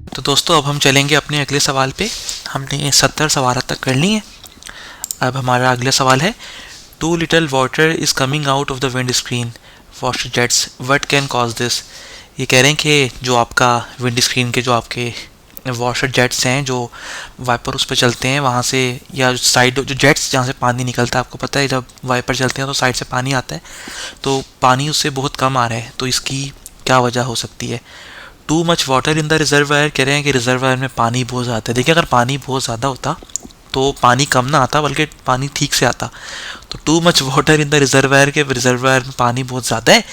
तो दोस्तों अब हम चलेंगे अपने अगले सवाल पे। हमने 70 सवाल तक कर ली हैं। अब हमारा अगला सवाल है, too little water is coming out of the windscreen washer jets, what can cause this. ये कह रहे हैं कि जो आपका विंड स्क्रीन के जो आपके वॉशर जेट्स हैं, जो वाइपर उस पर चलते हैं वहाँ से, या साइड जो जेट्स जहाँ से पानी निकलता है, आपको पता है जब वाइपर चलते हैं तो साइड से पानी आता है, तो पानी उससे बहुत कम आ रहा है, तो इसकी क्या वजह हो सकती है। Too much water in the reservoir, कह रहे हैं कि रिजर्वायर में पानी बहुत ज़्यादा है। देखिए अगर पानी बहुत ज़्यादा होता तो पानी कम ना आता बल्कि पानी ठीक से आता। तो too much water in the reservoir, के रिजर्वायर में पानी बहुत ज़्यादा है,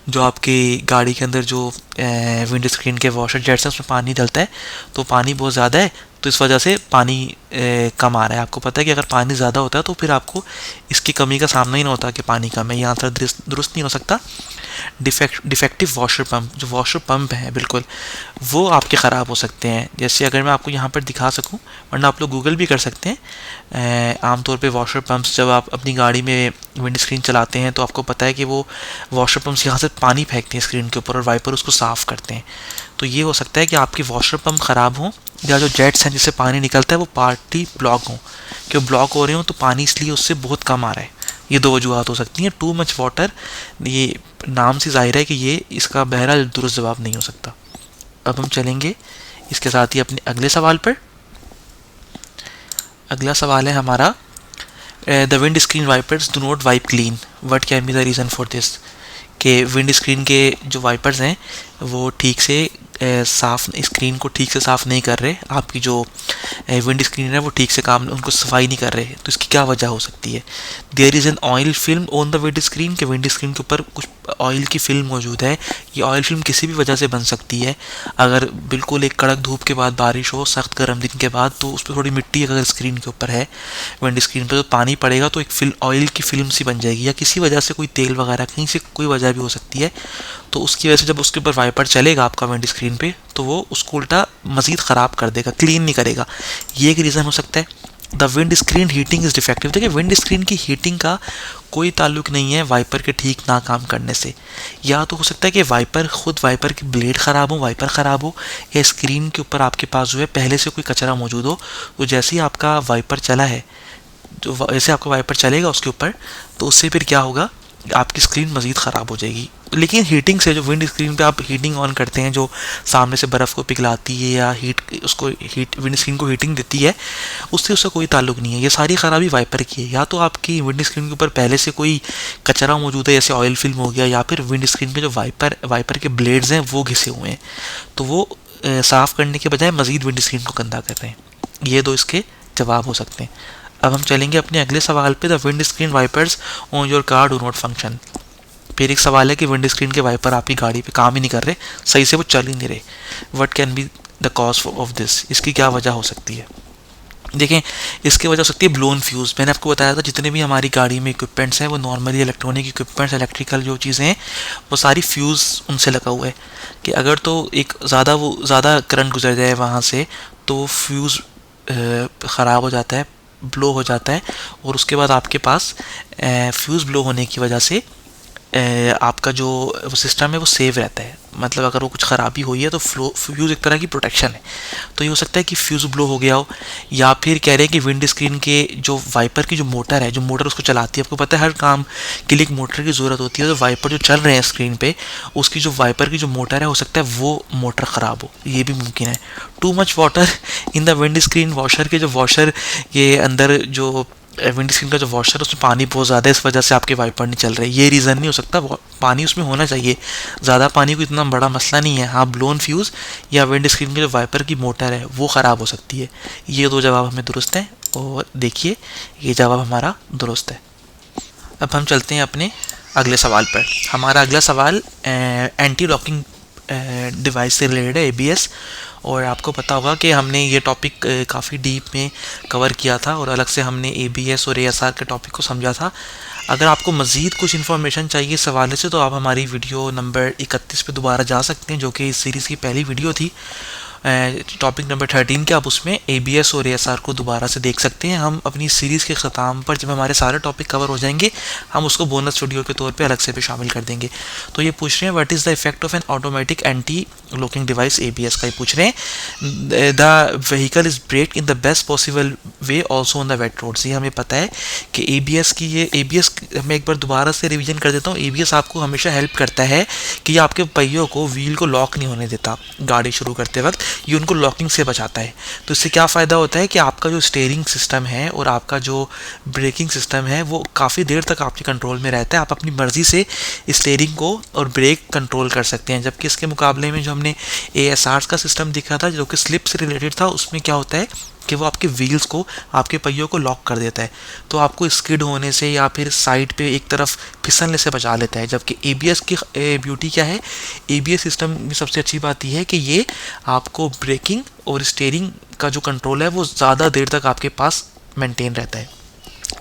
जो आपकी गाड़ी के अंदर जो विंड स्क्रीन के वॉशर जेट्स हैं उसमें पानी डलता है, तो पानी बहुत ज़्यादा है, तो इस वजह से पानी कम आ रहा है। आपको पता है कि अगर पानी ज़्यादा होता है तो फिर आपको इसकी कमी का सामना ही ना होता कि पानी कम है। ये आंसर दुरुस्त नहीं हो सकता। डिफेक्टिव वॉशर पंप, जो वॉशर पंप है बिल्कुल, वो आपके ख़राब हो सकते हैं। जैसे अगर मैं आपको यहाँ पर दिखा सकूँ, वरना आप लोग गूगल भी कर सकते हैं। आमतौर पे वॉशर पंप्स, जब आप अपनी गाड़ी में विंड स्क्रीन चलाते हैं तो आपको पता है कि वो वॉशर पंप्स यहाँ से पानी फेंकते हैं स्क्रीन के ऊपर और वाइपर उसको साफ़ करते हैं। तो ये हो सकता है कि आपकी वॉशर पंप ख़राब हो, या जो जेट्स हैं जिससे पानी निकलता है वो पार्टी ब्लॉक हो, कि वो ब्लॉक हो रहे हो तो पानी इसलिए उससे बहुत कम आ रहा है। ये दो वजूहत हो सकती हैं। टू मच वाटर, ये नाम से जाहिर है कि ये इसका बहरहाल दुरुस्त जवाब नहीं हो सकता। अब हम चलेंगे इसके साथ ही अपने अगले सवाल पर। अगला सवाल है हमारा, the windscreen wipers do not wipe clean, what can be the reason for this. कि विंड स्क्रीन के जो वाइपर्स हैं वो ठीक से साफ स्क्रीन को ठीक से साफ़ नहीं कर रहे, आपकी जो विंड स्क्रीन है वो ठीक से काम उनको सफाई नहीं कर रहे, तो इसकी क्या वजह हो सकती है। There is an oil film on the windscreen, के विंड स्क्रीन के ऊपर कुछ ऑयल की फिल्म मौजूद है। ये ऑयल फिल्म किसी भी वजह से बन सकती है। अगर बिल्कुल एक कड़क धूप के बाद बारिश हो, सख्त गर्म दिन के बाद, तो उस पर थोड़ी मिट्टी अगर स्क्रीन के ऊपर है, विंड स्क्रीन पर, तो पानी पड़ेगा तो एक ऑयल की फिल्म सी बन जाएगी, या किसी वजह से कोई तेल वगैरह कहीं से कोई वजह भी हो सकती है। तो उसकी वजह से जब उसके ऊपर वाइपर चलेगा आपका विंड स्क्रीन पे, तो वो उसको उल्टा मज़ीद ख़राब कर देगा, क्लीन नहीं करेगा। ये एक रीज़न हो सकता है। The wind screen heating is defective, देखिए विंड स्क्रीन की हीटिंग का कोई ताल्लुक नहीं है वाइपर के ठीक ना काम करने से। या तो हो सकता है कि वाइपर की ब्लेड ख़राब हो, वाइपर ख़राब हो, या स्क्रीन के ऊपर आपके पास जो है पहले से कोई कचरा मौजूद हो, तो जैसे ही आपका वाइपर चला है, जो जैसे आपका वाइपर चलेगा उसके ऊपर, तो उससे फिर क्या होगा, आपकी स्क्रीन मज़ीद ख़राब हो जाएगी। लेकिन हीटिंग से, जो विंड स्क्रीन पे आप हीटिंग ऑन करते हैं, जो सामने से बर्फ़ को पिघलाती है या विंड स्क्रीन को हीटिंग देती है, उससे कोई ताल्लुक नहीं है। ये सारी ख़राबी वाइपर की है। या तो आपकी विंड स्क्रीन के ऊपर पहले से कोई कचरा मौजूद है, जैसे ऑयल फिल्म हो गया, या फिर विंड स्क्रीन पे जो वाइपर के ब्लेड्स हैं वो घिसे हुए हैं, तो वो साफ़ करने के बजाय मज़ीद विंड स्क्रीन को गंदा कर रहे हैं। ये दो इसके जवाब हो सकते हैं। अब हम चलेंगे अपने अगले सवाल पे। The windscreen wipers on your car do not function. फिर एक सवाल है कि विंड स्क्रीन के वाइपर आपकी गाड़ी पे काम ही नहीं कर रहे, सही से वो चल ही नहीं रहे। What can be the cause of this, इसकी क्या वजह हो सकती है। देखें, इसकी वजह हो सकती है ब्लोन फ्यूज़। मैंने आपको बताया था जितने भी हमारी गाड़ी में इक्विपमेंट्स हैं वो नॉर्मली इलेक्ट्रॉनिक इक्विपमेंट्स, इलेक्ट्रिकल जो चीज़ें हैं वो सारी फ्यूज़ उनसे लगा हुआ है, कि अगर तो एक ज़्यादा करंट गुजर जाए वहाँ से, तो फ्यूज़ ख़राब हो जाता है, ब्लो हो जाता है, और उसके बाद आपके पास फ्यूज़ ब्लो होने की वजह से आपका जो सिस्टम है वो सेव रहता है। मतलब अगर वो कुछ ख़राबी हुई है तो फ्यूज़ एक तरह की प्रोटेक्शन है। तो ये हो सकता है कि फ्यूज़ ब्लो हो गया हो, या फिर कह रहे हैं कि विंड स्क्रीन के जो वाइपर की जो मोटर है, जो मोटर उसको चलाती है, आपको पता है हर काम के लिए एक मोटर की ज़रूरत होती है। तो वाइपर जो चल रहे हैं स्क्रीन पे, उसकी जो वाइपर की जो मोटर है, हो सकता है वो मोटर ख़राब हो, ये भी मुमकिन है। Too much water in the windscreen washer, के जो वॉशर के अंदर जो विंड स्क्रीन का जो वॉशर है उसमें पानी बहुत ज़्यादा है, इस वजह से आपके वाइपर नहीं चल रहे, ये रीज़न नहीं हो सकता। पानी उसमें होना चाहिए, ज़्यादा पानी को इतना बड़ा मसला नहीं है। हाँ, ब्लोन फ्यूज़ या विंड स्क्रीन के जो वाइपर की मोटर है वो ख़राब हो सकती है। ये दो जवाब हमें दुरुस्त हैं, और देखिए ये जवाब हमारा दुरुस्त है। अब हम चलते हैं अपने अगले सवाल पर। हमारा अगला सवाल एंटी लॉकिंग डिवाइस से रिलेटेड है, ABS। और आपको पता होगा कि हमने ये टॉपिक काफ़ी डीप में कवर किया था, और अलग से हमने ABS और ASR के टॉपिक को समझा था। अगर आपको मज़ीद कुछ इन्फॉर्मेशन चाहिए इस हवाले से, तो आप हमारी वीडियो नंबर 31 पे दोबारा जा सकते हैं, जो कि इस सीरीज़ की पहली वीडियो थी। टॉपिक नंबर 13 के, आप उसमें ABS और ASR को दोबारा से देख सकते हैं। हम अपनी सीरीज़ के ख़त्म पर जब हमारे सारे टॉपिक कवर हो जाएंगे, हम उसको बोनस वीडियो के तौर पे अलग से भी शामिल कर देंगे। तो ये पूछ रहे हैं what is the effect of an automatic anti locking device, ABS का ये पूछ रहे हैं। The vehicle is brake in the best possible way also on the wet roads. ये हमें पता है कि ABS की ये ABS, मैं एक बार दोबारा से रिवीजन कर देता हूँ। ABS आपको हमेशा हेल्प करता है कि ये आपके पहियों को, व्हील को लॉक नहीं होने देता गाड़ी शुरू करते वक्त, ये उनको लॉकिंग से बचाता है। तो इससे क्या फ़ायदा होता है कि आपका जो स्टीयरिंग सिस्टम है और आपका जो ब्रेकिंग सिस्टम है वो काफ़ी देर तक आपके कंट्रोल में रहता है। आप अपनी मर्ज़ी से स्टीयरिंग को और ब्रेक कंट्रोल कर सकते हैं। जबकि इसके मुकाबले में जो हमने ASRs का सिस्टम देखा था जो कि स्लिप से रिलेटेड था, उसमें क्या होता है कि वो आपके व्हील्स को, आपके पहियों को लॉक कर देता है, तो आपको स्किड होने से या फिर साइड पे एक तरफ फिसलने से बचा लेता है। जबकि ABS की ब्यूटी क्या है, ABS सिस्टम में सबसे अच्छी बात यह है कि ये आपको ब्रेकिंग और स्टीयरिंग का जो कंट्रोल है वो ज़्यादा देर तक आपके पास मेंटेन रहता है।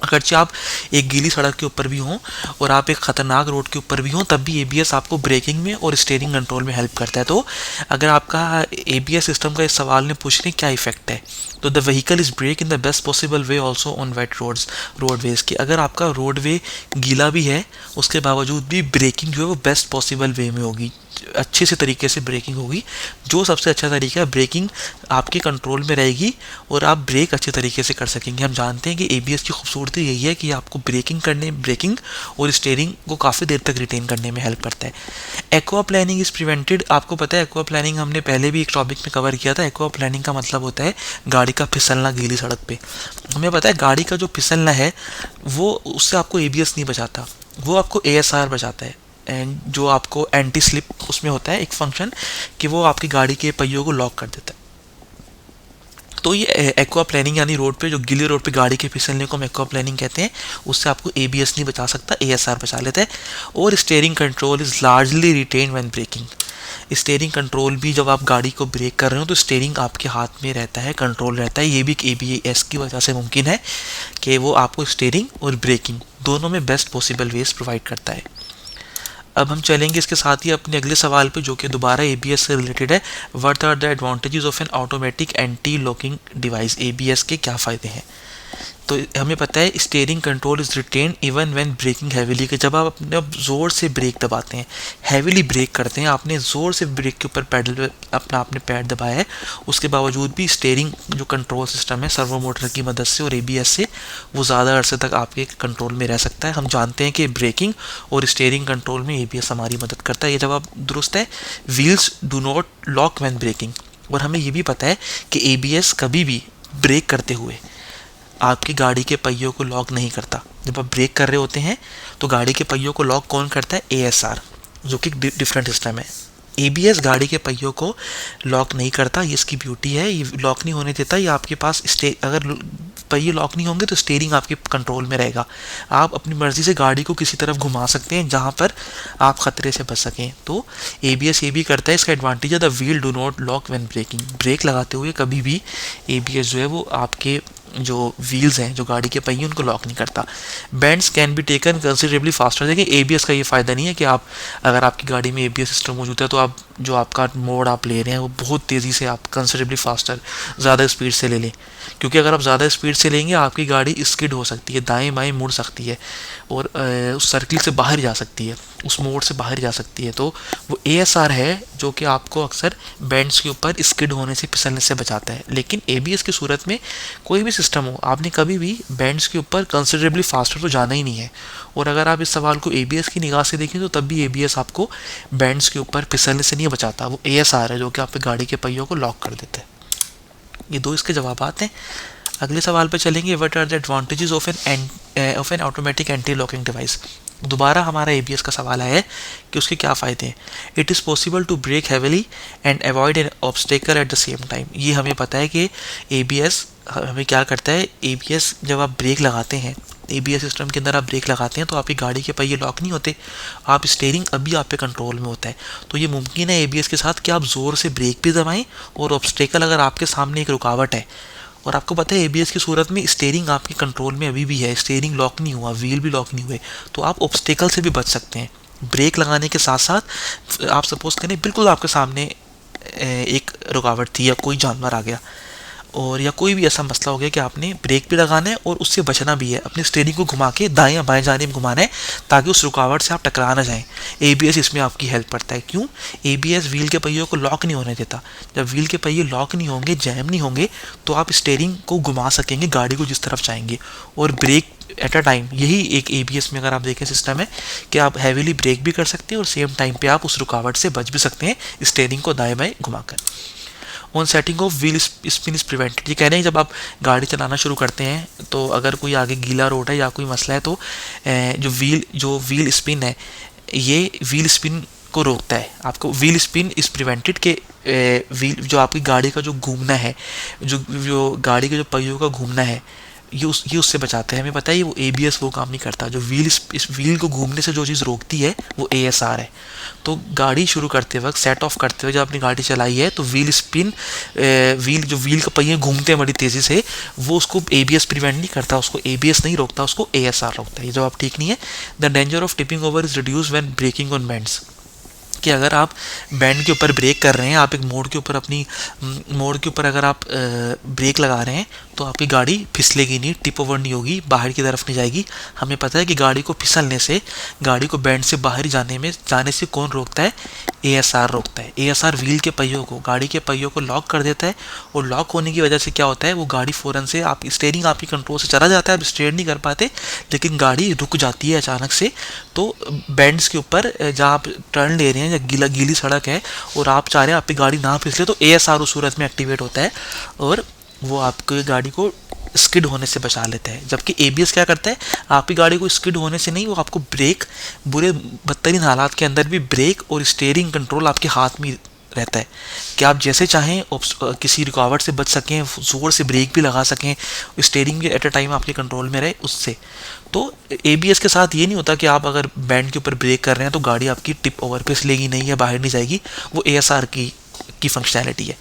अगरचे आप एक गीली सड़क के ऊपर भी हों और आप एक ख़तरनाक रोड के ऊपर भी हों, तब भी ABS आपको ब्रेकिंग में और स्टीयरिंग कंट्रोल में हेल्प करता है। तो अगर आपका ABS सिस्टम का इस सवाल में पूछ रहे क्या इफेक्ट है, तो the vehicle is brake in the best possible way also on wet roadways की। अगर आपका रोडवे गीला भी है उसके बावजूद भी ब्रेकिंग जो है वो बेस्ट पॉसिबल वे में होगी, अच्छे से तरीके से ब्रेकिंग होगी। जो सबसे अच्छा तरीका है, ब्रेकिंग आपके कंट्रोल में रहेगी और आप ब्रेक अच्छे तरीके से कर सकेंगे। हम जानते हैं कि ABS की खूबसूरती यही है कि आपको ब्रेकिंग और स्टीयरिंग को काफ़ी देर तक रिटेन करने में हेल्प करता है। Aqua planning is prevented. आपको पता है एक्वा प्लानिंग हमने पहले भी एक टॉपिक में कवर किया था। एक्वा प्लानिंग का मतलब होता है गाड़ी का फिसलना गीली सड़क पे। हमें पता है गाड़ी का जो फिसलना है वो, उससे आपको ABS नहीं बचाता, वो आपको ASR बचाता है। एंड जो आपको एंटी स्लिप उसमें होता है एक फंक्शन कि वो आपकी गाड़ी के पहियों को लॉक कर देता है। तो ये एक्वा प्लानिंग यानी रोड पे, जो गीले रोड पे गाड़ी के फिसलने को हम एक्वा प्लानिंग कहते हैं, उससे आपको ABS नहीं बचा सकता, ASR बचा लेता है। और steering control is largely retain when braking. Steering control भी जब आप गाड़ी को ब्रेक कर रहे हो तो स्टीयरिंग आपके हाथ में रहता है, कंट्रोल रहता है। ये भी ABS की वजह से मुमकिन है कि वो आपको स्टीयरिंग और ब्रेकिंग दोनों में बेस्ट पॉसिबल वेज प्रोवाइड करता है। अब हम चलेंगे इसके साथ ही अपने अगले सवाल पे, जो कि दोबारा ABS से रिलेटेड है। What are the advantages of an automatic anti locking device, ABS के क्या फ़ायदे हैं। तो हमें पता है steering control is retain even when braking heavily, कि जब आप अपने ज़ोर से ब्रेक दबाते हैं, हैविली ब्रेक करते हैं, आपने ज़ोर से ब्रेक के ऊपर पैडल अपना आपने पैर दबाया है, उसके बावजूद भी स्टीयरिंग जो कंट्रोल सिस्टम है सर्वो मोटर की मदद से और ABS से वो ज़्यादा अरसे तक आपके कंट्रोल में रह सकता है। हम जानते हैं कि ब्रेकिंग और स्टीयरिंग कंट्रोल में ABS हमारी मदद करता है। ये जवाब दुरुस्त है। Wheels do not lock when braking. और हमें ये भी पता है कि ABS कभी भी ब्रेक करते हुए आपकी गाड़ी के पहियों को लॉक नहीं करता। जब आप ब्रेक कर रहे होते हैं तो गाड़ी के पहियों को लॉक कौन करता है, ASR, जो कि डिफरेंट सिस्टम है। ABS गाड़ी के पहियों को लॉक नहीं करता, ये इसकी ब्यूटी है, ये लॉक नहीं होने देता। ये आपके पास अगर पहिए लॉक नहीं होंगे तो स्टीयरिंग आपके कंट्रोल में रहेगा, आप अपनी मर्जी से गाड़ी को किसी तरफ घुमा सकते हैं जहां पर आप खतरे से बच सकें। तो ABS ये भी करता है, इसका एडवांटेज है the wheel do not lock when braking. Brake लगाते हुए कभी भी ABS जो है वो आपके जो व्हील्स हैं, जो गाड़ी के पहिए, उनको लॉक नहीं करता। Bends can be taken considerably faster. देखिए ABS का ये फ़ायदा नहीं है कि आप, अगर आपकी गाड़ी में ABS सिस्टम मौजूद है तो आप जो आपका मोड आप ले रहे हैं वो बहुत तेज़ी से आप कंसिडरेबली फास्टर, ज़्यादा स्पीड से ले लें, क्योंकि अगर आप ज़्यादा स्पीड से लेंगे आपकी गाड़ी स्किड हो सकती है, दाएं बाएं मुड़ सकती है और उस सर्किल से बाहर जा सकती है, उस मोड से बाहर जा सकती है। तो वो ASR है जो कि आपको अक्सर बेंड्स के ऊपर स्किड होने से, फिसलने से बचाता है। लेकिन ABS की सूरत में कोई भी सिस्टम हो, आपने कभी भी बेंड्स के ऊपर कंसिडरेबली फास्टर तो जाना ही नहीं है। और अगर आप इस सवाल को ABS की निगाह से देखें तो तब भी ABS आपको बेंड्स के ऊपर फिसलने से नहीं बचाता, वो ASR है जो कि आपके गाड़ी के पहियों को लॉक कर देता है। ये दो इसके जवाब हैं। अगले सवाल पे चलेंगे। What are the advantages of an automatic anti locking device. दोबारा हमारा ABS का सवाल आया है कि उसके क्या फ़ायदे हैं। It is possible to brake heavily and avoid an obstacle at the same time. ये हमें पता है कि ABS हमें क्या करता है, ABS जब आप ब्रेक लगाते हैं, ABS सिस्टम के अंदर आप ब्रेक लगाते हैं तो आपकी गाड़ी के पहिए लॉक नहीं होते, आप स्टीयरिंग अभी आप पे कंट्रोल में होता है। तो ये मुमकिन है ABS के साथ कि आप ज़ोर से ब्रेक भी दबाएं और ऑब्स्टेकल, अगर आपके सामने एक रुकावट है और आपको पता है ABS की सूरत में स्टीयरिंग आपके कंट्रोल में अभी भी है, स्टीयरिंग लॉक नहीं हुआ, व्हील भी लॉक नहीं हुए, तो आप ऑब्स्टेकल से भी बच सकते हैं। ब्रेक लगाने के साथ साथ आप सपोज करें बिल्कुल आपके सामने एक रुकावट थी या कोई जानवर आ गया, और या कोई भी ऐसा मसला हो गया कि आपने ब्रेक भी लगाना है और उससे बचना भी है, अपनी स्टीयरिंग को घुमा के दाएं या बाएं जाने में घुमाना है ताकि उस रुकावट से आप टकरा ना जाएं। एबीएस इसमें आपकी हेल्प करता है। क्यों? एबीएस व्हील के पहियों को लॉक नहीं होने देता। जब व्हील के पहिए लॉक नहीं होंगे, जैम नहीं होंगे, तो आप स्टीयरिंग को घुमा सकेंगे गाड़ी को जिस तरफ चाहेंगे। और ब्रेक एट अ टाइम, यही एक एबीएस में अगर आप देखें सिस्टम है कि आप हैवीली ब्रेक भी कर सकते हैं और सेम टाइम पे आप उस रुकावट से बच भी सकते हैं स्टीयरिंग को दाएं बाएं घुमाकर। On setting of wheel spin is prevented, ये कह रहे हैं जब आप गाड़ी चलाना शुरू करते हैं तो अगर कोई आगे गीला रोड है या कोई मसला है तो जो व्हील स्पिन है, ये व्हील स्पिन को रोकता है। आपको व्हील स्पिन इज प्रिवेंटेड के व्हील जो आपकी गाड़ी का जो घूमना है, जो गाड़ी के जो पहियों का घूमना है, ये उससे बचाते हैं। हमें पता है वो एबीएस वो काम नहीं करता। जो इस व्हील को घूमने से जो चीज़ रोकती है वो एएसआर है। तो गाड़ी शुरू करते वक्त, सेट ऑफ करते हुए जब अपनी गाड़ी चलाई है तो व्हील स्पिन, व्हील का पहिए घूमते हैं बड़ी तेज़ी से, वो उसको एबीएस प्रिवेंट नहीं करता, उसको एबीएस नहीं रोकता, उसको एएसआर रोकता है। ये जवाब ठीक नहीं है। The danger of tipping over is reduce when braking on bends, कि अगर आप बैंड के ऊपर ब्रेक कर रहे हैं, आप एक मोड़ के ऊपर अगर आप ब्रेक लगा रहे हैं तो आपकी गाड़ी फिसलेगी नहीं, टिप ओवर नहीं होगी, बाहर की तरफ नहीं जाएगी। हमें पता है कि गाड़ी को फिसलने से, गाड़ी को बैंड से बाहर जाने से कौन रोकता है? एएसआर रोकता है। एएसआर व्हील के पहियों को, गाड़ी के पहियों को लॉक कर देता है, और लॉक होने की वजह से क्या होता है, वो गाड़ी फ़ौरन से, आप स्टीयरिंग आपकी कंट्रोल से चला जाता है, आप स्टेयर नहीं कर पाते, लेकिन गाड़ी रुक जाती है अचानक से। तो बैंड्स के ऊपर जहाँ आप टर्न ले रहे हैं या गीली सड़क है और आप चाह रहे हैं आपकी गाड़ी ना फिसले, तो एएसआर उस सूरत में एक्टिवेट होता है और वो आपकी गाड़ी को स्किड होने से बचा लेता है। जबकि एबीएस क्या करता है, आपकी गाड़ी को स्किड होने से नहीं, वो आपको ब्रेक, बुरे बदतरीन हालात के अंदर भी ब्रेक और स्टीयरिंग कंट्रोल आपके हाथ में रहता है कि आप जैसे चाहें किसी रुकावट से बच सकें, ज़ोर से ब्रेक भी लगा सकें, स्टीयरिंग भी एट अ टाइम आपके कंट्रोल में रहे उससे। तो एबीएस के साथ ये नहीं होता कि आप अगर बैंड के ऊपर ब्रेक कर रहे हैं तो गाड़ी आपकी टिप ओवर फिसलेगी नहीं या बाहर नहीं जाएगी, वो एएसआर की फंक्शनैलिटी है।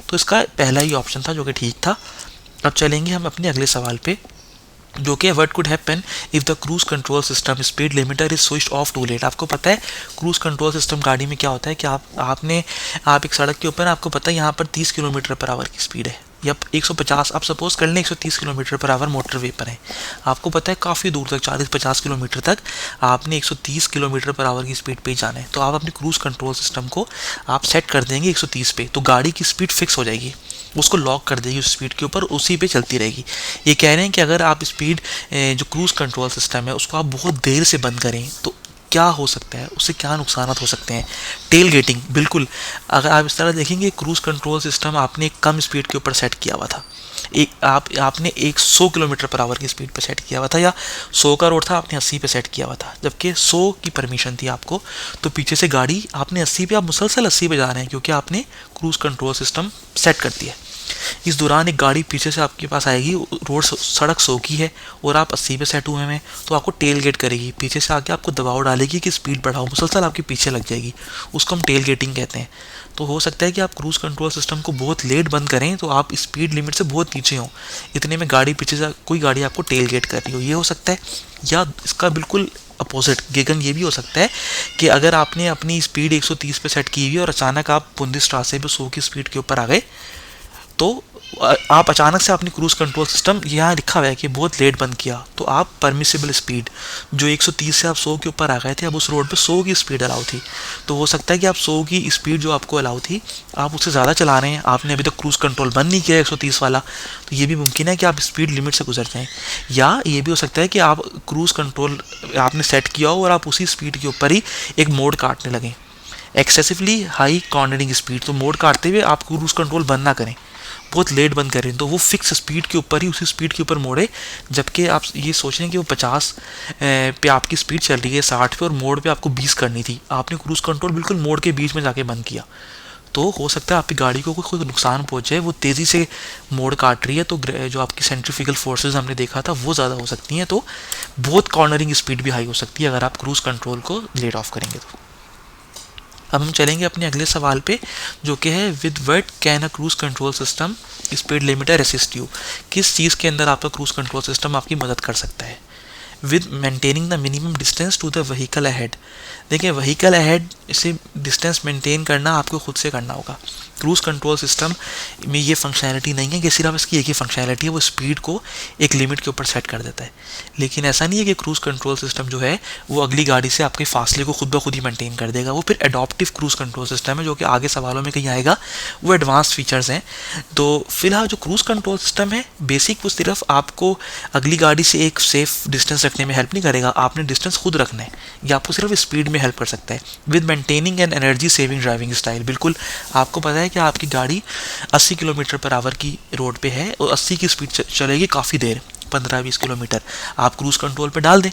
तो इसका पहला ही ऑप्शन था जो कि ठीक था। अब चलेंगे हम अपने अगले सवाल पे, जो कि what could happen if the cruise control system speed limiter is switched off too late. आपको पता है क्रूज कंट्रोल सिस्टम गाड़ी में क्या होता है कि आप एक सड़क के ऊपर, आपको पता है यहाँ पर 30 किलोमीटर पर आवर की स्पीड है या 150, आप सपोज कर लें 130 kilometre per hour motor way पर है। आपको पता है काफ़ी दूर तक 40-50 किलोमीटर तक आपने 130 किलोमीटर पर आवर की स्पीड पे जाना है। तो आप अपने क्रूज कंट्रोल सिस्टम को आप सेट कर देंगे 130 पे, तो गाड़ी की स्पीड फिक्स हो जाएगी, उसको लॉक कर देगी उस स्पीड के ऊपर, उसी पे चलती रहेगी। ये कह रहे हैं कि अगर आप स्पीड जो क्रूज कंट्रोल सिस्टम है उसको आप बहुत देर से बंद करें तो क्या हो सकता है, उससे क्या नुकसान हो सकते हैं? टेल गेटिंग, बिल्कुल। अगर आप इस तरह देखेंगे, क्रूज कंट्रोल सिस्टम आपने एक कम स्पीड के ऊपर सेट किया हुआ था, आपने 100 किलोमीटर पर आवर की स्पीड पर सेट किया हुआ था, या 100 का रोड था आपने 80 पे सेट किया हुआ था, जबकि 100 की परमिशन थी आपको। तो पीछे से गाड़ी आपने 80 पे, आप मुसलसल 80 पे जा रहे हैं क्योंकि आपने क्रूज कंट्रोल सिस्टम सेट कर दिया है। इस दौरान एक गाड़ी पीछे से आपके पास आएगी, सड़क 100 की है और आप 80 पे सेट हुए हैं, तो आपको टेल गेट करेगी, पीछे से आके आपको दबाव डालेगी कि स्पीड बढ़ाओ, मुसलसल आपके पीछे लग जाएगी। उसको हम टेल गेटिंग कहते हैं। तो हो सकता है कि आप क्रूज कंट्रोल सिस्टम को बहुत लेट बंद करें तो आप स्पीड लिमिट से बहुत नीचे हों, इतने में गाड़ी पीछे से कोई गाड़ी आपको टेल गेट कर रही हो, ये हो सकता है। या इसका बिल्कुल अपोजिट गेगन ये भी हो सकता है कि अगर आपने अपनी स्पीड 130 पे सेट की हुई और अचानक आप बुंदेसstraße पे 100 की स्पीड के ऊपर आ गए, तो आप अचानक से अपनी क्रूज कंट्रोल सिस्टम, यहाँ लिखा हुआ है कि बहुत लेट बंद किया, तो आप परमिसिबल स्पीड जो 130 से आप 100 के ऊपर आ गए थे, अब उस रोड पे 100 की स्पीड अलाउ थी। तो हो सकता है कि आप 100 की स्पीड जो आपको अलाउ थी, आप उससे ज़्यादा चला रहे हैं, आपने अभी तक क्रूज कंट्रोल बंद नहीं किया 130 वाला, तो ये भी मुमकिन है कि आप स्पीड लिमिट से गुजर जाएँ। या ये भी हो सकता है कि आप क्रूज कंट्रोल आपने सेट किया हो और आप उसी स्पीड के ऊपर ही एक मोड़ काटने लगें, एक्सेसिवली हाई कॉर्नरिंग स्पीड। तो मोड़ काटते हुए आप क्रूज कंट्रोल बंद ना करें, बहुत लेट बंद करें, तो वो फिक्स स्पीड के ऊपर ही, उसी स्पीड के ऊपर मोड़े, जबकि आप ये सोच रहे हैं कि वो 50 पे आपकी स्पीड चल रही है, 60 पे, और मोड़ पे आपको 20 करनी थी, आपने क्रूज कंट्रोल बिल्कुल मोड़ के बीच में जाके बंद किया। तो हो सकता है आपकी गाड़ी को कोई नुकसान पहुंचे, वो तेज़ी से मोड़ काट रही है, तो जो आपकी सेंट्रीफ्यूगल फोर्सेस हमने देखा था वो ज़्यादा हो सकती हैं, तो बहुत कॉर्नरिंग स्पीड भी हाई हो सकती है अगर आप क्रूज कंट्रोल को लेट ऑफ करेंगे तो। अब हम चलेंगे अपने अगले सवाल पे, जो कि है with what can a cruise control system speed limiter assist you. किस चीज़ के अंदर आपका क्रूज कंट्रोल सिस्टम आपकी मदद कर सकता है? With maintaining the minimum distance to the vehicle ahead. देखिए, व्हीकल अहेड से डिस्टेंस मेंटेन करना आपको खुद से करना होगा। क्रूज़ कंट्रोल सिस्टम में ये फंक्शनैलिटी नहीं है कि सिर्फ इसकी एक ही फंक्शनैलिटी है, वो स्पीड को एक लिमिट के ऊपर सेट कर देता है। लेकिन ऐसा नहीं है कि क्रूज़ कंट्रोल सिस्टम जो है वो अगली गाड़ी से आपके फासले को खुद ब खुद ही मेंटेन कर देगा। वो फिर एडॉप्टिव क्रूज़ कंट्रोल सिस्टम है, जो कि आगे सवालों में कहीं आएगा, वो एडवांस फीचर्स हैं। तो फिलहाल जो क्रूज़ कंट्रोल सिस्टम है बेसिक, वो सिर्फ आपको अगली गाड़ी से एक सेफ डिस्टेंस रखने में हेल्प नहीं करेगा, आपने डिस्टेंस खुद रखना है। ये आपको सिर्फ स्पीड में हेल्प कर सकता है with maintaining and energy saving driving style. बिल्कुल आपको पता है कि आपकी गाड़ी 80 किलोमीटर पर आवर की रोड पे है और 80 की स्पीड चलेगी काफ़ी देर, 15-20 किलोमीटर। आप क्रूज़ कंट्रोल पे डाल दें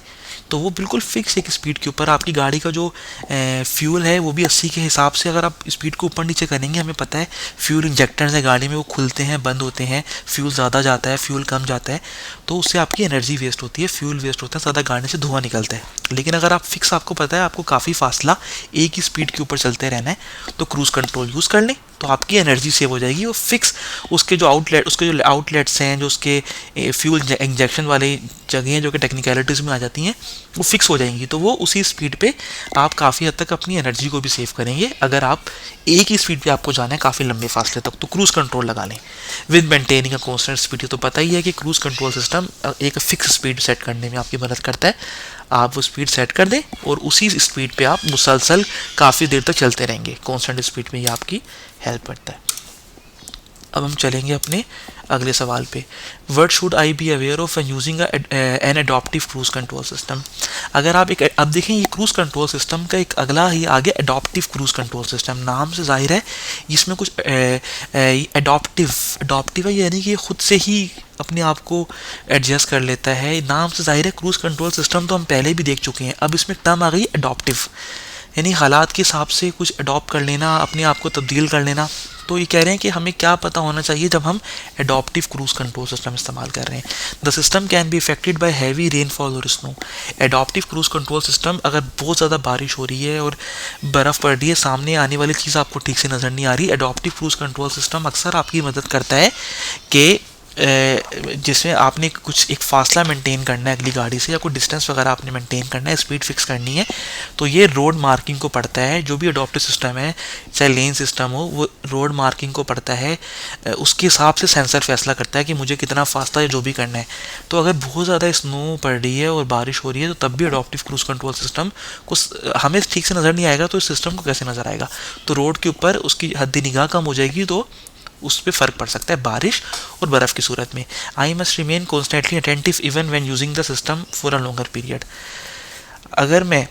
तो वो बिल्कुल फिक्स एक स्पीड के ऊपर आपकी गाड़ी का जो फ्यूल है वो भी 80 के हिसाब से, अगर आप स्पीड को ऊपर नीचे करेंगे, हमें पता है फ्यूल इंजेक्टर्स है गाड़ी में, वो खुलते हैं बंद होते हैं, फ्यूल ज़्यादा जाता है फ्यूल कम जाता है, तो उससे आपकी एनर्जी वेस्ट होती है, फ्यूल वेस्ट होता है, ज़्यादा गाड़ी से धुआं निकलता है। लेकिन अगर आप फिक्स, आपको पता है आपको काफ़ी फासला एक ही स्पीड के ऊपर चलते रहना है, तो क्रूज़ कंट्रोल यूज़ कर लें तो आपकी एनर्जी सेव हो जाएगी। वो फिक्स उसके जो आउटलेट्स हैं, जो उसके फ्यूल इंजेक्शन वाले जगह हैं, जो कि टेक्निकलिटीज़ में आ जाती हैं, वो फिक्स हो जाएंगी। तो वो उसी स्पीड पे आप काफ़ी हद तक अपनी एनर्जी को भी सेव करेंगे। अगर आप एक ही स्पीड पे आपको जाना है काफ़ी लंबे फासले तक, तो क्रूज़ कंट्रोल लगा लें with maintaining a constant speed. तो पता ही है कि क्रूज़ कंट्रोल सिस्टम एक फिक्स स्पीड सेट करने में आपकी मदद करता है। आप वो स्पीड सेट कर दें और उसी स्पीड पे आप मुसलसल काफ़ी देर तक चलते रहेंगे, कांस्टेंट स्पीड में ये आपकी हेल्प करता है। अब हम चलेंगे अपने अगले सवाल पे। What should I be aware of an using an adaptive cruise control system. अगर आप अब देखें, ये क्रूज़ कंट्रोल सिस्टम का एक अगला ही आगे एडॉप्टिव क्रूज़ कंट्रोल सिस्टम, नाम से जाहिर है इसमें कुछ एडॉप्टिव है, यानी कि ये खुद से ही अपने आप को एडजस्ट कर लेता है। नाम से जाहिर है क्रूज़ कंट्रोल सिस्टम तो हम पहले भी देख चुके हैं, अब इसमें टर्म आ गई एडॉप्टिव, यानी हालात के हिसाब से कुछ अडॉप्ट कर लेना, अपने आप को तब्दील कर लेना। तो ये कह रहे हैं कि हमें क्या पता होना चाहिए जब हम एडॉप्टिव क्रूज़ कंट्रोल सिस्टम इस्तेमाल कर रहे हैं। The system can be affected by heavy rainfall और snow. Adaptive cruise control system, अगर बहुत ज़्यादा बारिश हो रही है और बर्फ़ पड़ रही है, सामने आने वाली चीज़ आपको ठीक से नज़र नहीं आ रही, एडॉप्टिव क्रूज़ कंट्रोल सिस्टम अक्सर आपकी मदद करता है कि जिसमें आपने कुछ एक फासला मेंटेन करना है अगली गाड़ी से, या कोई डिस्टेंस वगैरह आपने मेंटेन करना है, स्पीड फिक्स करनी है, तो ये रोड मार्किंग को पढ़ता है। जो भी अडॉप्टिव सिस्टम है, चाहे लेन सिस्टम हो, वो रोड मार्किंग को पढ़ता है, उसके हिसाब से सेंसर फैसला करता है कि मुझे कितना फासला है, जो भी करना है। तो अगर बहुत ज़्यादा स्नो पड़ रही है और बारिश हो रही है, तो तब भी अडॉप्टिव क्रूज़ कंट्रोल सिस्टम को हमें ठीक से नज़र नहीं आएगा, तो इस सिस्टम को कैसे नज़र आएगा। तो रोड के ऊपर उसकी हद निगाह कम हो जाएगी, तो उस पर फ़र्क पड़ सकता है बारिश और बर्फ़ की सूरत में। I must remain constantly attentive even when using the system for a longer period. अगर मैं